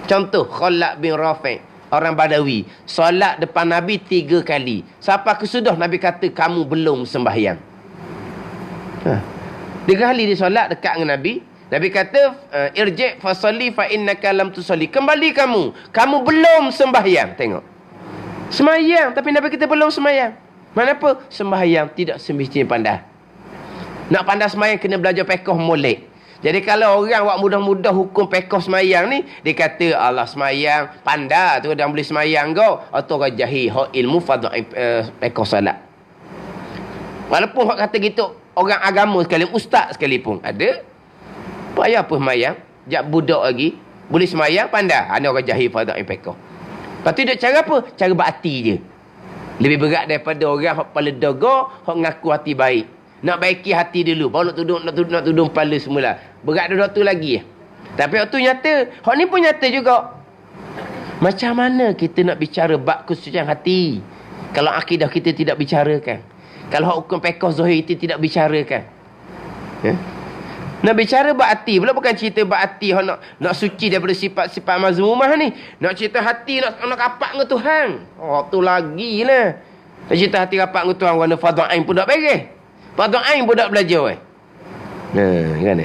Contoh, Khalad bin Rafi', orang Badawi, solat depan Nabi 3 kali. Sampai kesudah Nabi kata, kamu belum sembahyang. 3 kali dia solat dekat dengan Nabi. Nabi kata, irji' fasalli fa innaka lam tusalli. Kembali kamu belum sembahyang. Tengok. Sembahyang, tapi Nabi kita belum sembahyang. Kenapa? Sembahyang tidak semestinya pandai. Nak pandai sembahyang kena belajar fiqh molek. Jadi kalau orang buat mudah-mudah hukum pekoh semayang ni, dia kata Allah semayang pandai tu dah boleh semayang kau, atau orang jahil hak ilmu fardhain pekoh salat. Walaupun hak kata gitu orang agama sekalipun, ustaz sekalipun ada. Payah apa semayang, jak budak lagi boleh semayang pandai. Ada orang jahil fardhain pekoh. Lepas tu dia cara apa? Cara berhati je. Lebih berat daripada orang hak kepala dogo, hak ngaku hati baik. Nak baiki hati dulu, baru nak tudung kepala semula. Berat duduk tu lagi. Tapi waktu nyata, hak ni pun nyata juga. Macam mana kita nak bicara bab kesucian hati kalau akidah kita tidak bicarakan? Kalau hak hukum fiqh zahir kita tidak bicarakan? Nak bicara bab hati pula, bukan cerita bab hati hak nak suci daripada sifat-sifat mazmumah ni. Nak cerita hati nak rapat dengan Tuhan. Tu lagi lah. Nak cerita hati rapat dengan Tuhan, kerana fardhain pun tak beres. Fardhain pun tak belajar. Kan?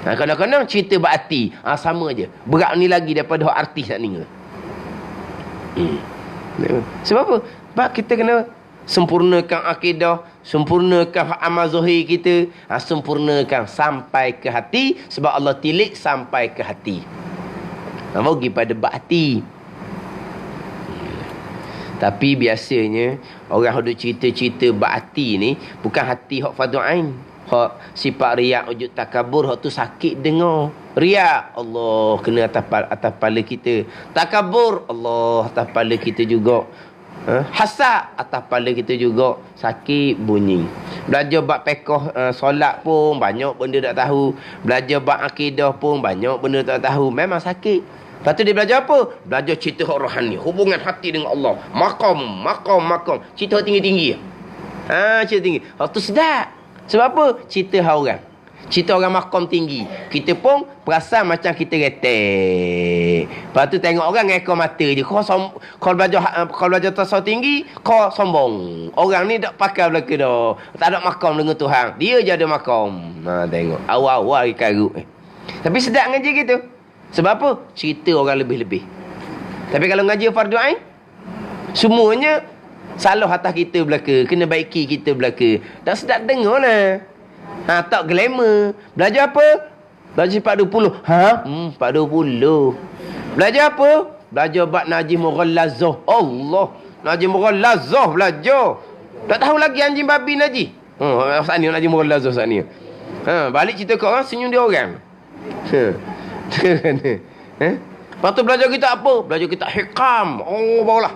Kadang-kadang cerita bab hati sama je. Berat ni lagi daripada hak artis tak ni. Sebab apa? Sebab kita kena sempurnakan akidah, sempurnakan amal zahir kita, sempurnakan sampai ke hati, sebab Allah tilik sampai ke hati. Bagi pada bab hati. Tapi biasanya orang duk cerita-cerita bab hati ni bukan hati hak fardhain. Hak sifat riak, ujud takabur, hak tu sakit dengar. Riak, Allah kena atas kepala kita. Takabur, Allah atas kepala kita juga. Hasad, atas kepala kita juga. Sakit bunyi. Belajar bab fiqh solat pun banyak benda tak tahu. Belajar bab akidah pun banyak benda tak tahu. Memang sakit. Lepas tu dia belajar apa? Belajar cerita hak rohani, hubungan hati dengan Allah. Maqam. Cerita tinggi-tinggi. Cerita tinggi. Hak tu sedap. Sebab apa? Cerita hak orang. Cerita orang maqam tinggi. Kita pun perasan macam kita retek. Lepas tu tengok orang ngekor mata je. Kau belajar tasawuf tinggi, kau sombong. Orang ni tak pakai belaka dah. Tak ada maqam dengan Tuhan. Dia je ada maqam. Tengok. Awal-awal karut. Tapi sedap ngaji gitu. Sebab apa? Cerita orang lebih-lebih. Tapi kalau ngaji fardhain, semuanya salah atas kita belaka. Kena baiki kita belaka. Tak sedap dengar lah. Tak glamour. Belajar apa? Belajar 420. 420. Belajar apa? Belajar bab najis mughallazah. Allah. Najis mughallazah belajar. Tak tahu lagi anjing babi najis. Saat ni najis mughallazah saat ni. Balik cerita kau orang, senyum dia orang. Lepas tu belajar kita apa? Belajar kita hikam. Barulah.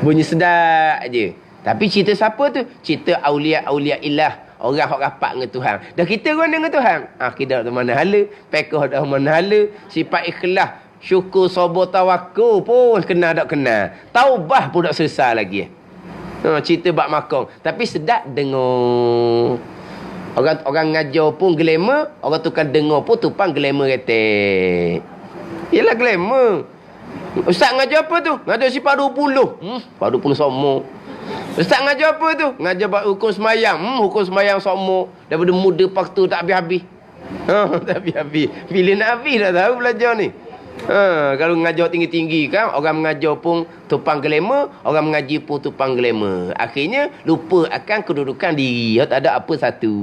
Bunyi sedap je. Tapi cerita siapa tu? Cerita aulia-aulia ilah. orang hok rapat dengan Tuhan. Dah kita guna dengan Tuhan. Akidah tu mana hala, pekoh dah mana hala, sifat ikhlas, syukur, sabar, tawakal pun kena tak kena. Taubah pun tak selesai lagi. Cerita bab makam. Tapi sedap dengar. Orang ngajar pun glamour, orang tukang dengar pun tupang glamour retek. Yalah glamour. Ustaz ngajar apa tu? Ngajar sifat 20. Sifat 20 sama. Ustaz ngajar apa tu? Ngajar bab hukum semayang. Hukum semayang sama. Daripada muda waktu tak habis-habis. Tak habis-habis. Bila nak habis dah tahu belajar ni. Kalau mengajar tinggi-tinggi kan, orang mengajar pun tupang glamour, orang mengaji pun tupang glamour. Akhirnya lupa akan kedudukan diri. Tak ada apa satu.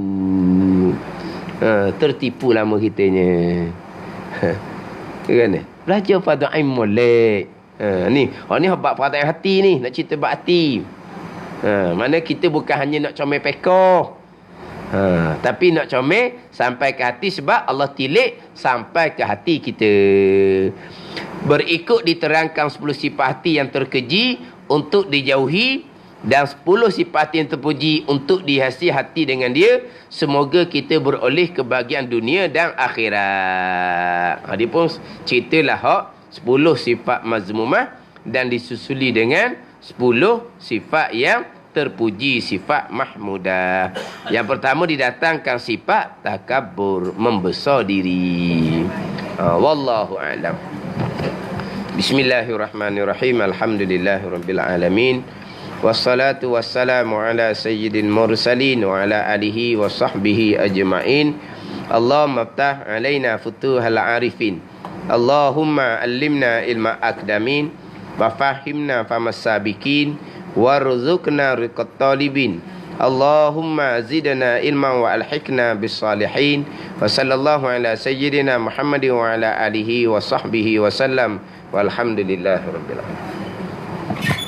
Tertipu lama kitanya. Kan? Belajar pada ilmu molek. Ni, ni bab perhatian hati ni, nak cerita bab hati. Mana kita bukan hanya nak comel pekoh. Tapi nak comel sampai ke hati sebab Allah tilik sampai ke hati kita. Berikut diterangkan 10 sifat hati yang terkeji untuk dijauhi dan 10 sifat hati yang terpuji untuk dihiasi hati dengan dia. Semoga kita beroleh kebahagiaan dunia dan akhirat. Dia pun ceritalah 10 sifat mazmumah dan disusuli dengan 10 sifat yang terpuji, sifat mahmudah. Yang pertama didatangkan sifat takabur, membesar diri. Wallahu a'lam. Bismillahirrahmanirrahim. Alhamdulillahirabbil alamin. Wassalatu wassalamu ala sayyidil mursalin wa ala alihi wa sahbihi ajma'in. Allahumma aftah alaina futuhal arifin. Allahumma allimna ilma akdamin wa fahimna famas sabiqin warzuqna riqat talibin. Allahumma zidna ilman wa alhiqna bis salihin. Wa sallallahu ala sayyidina Muhammadin wa ala alihi wa sahbihi wa sallam. Walhamdulillahirabbil alamin.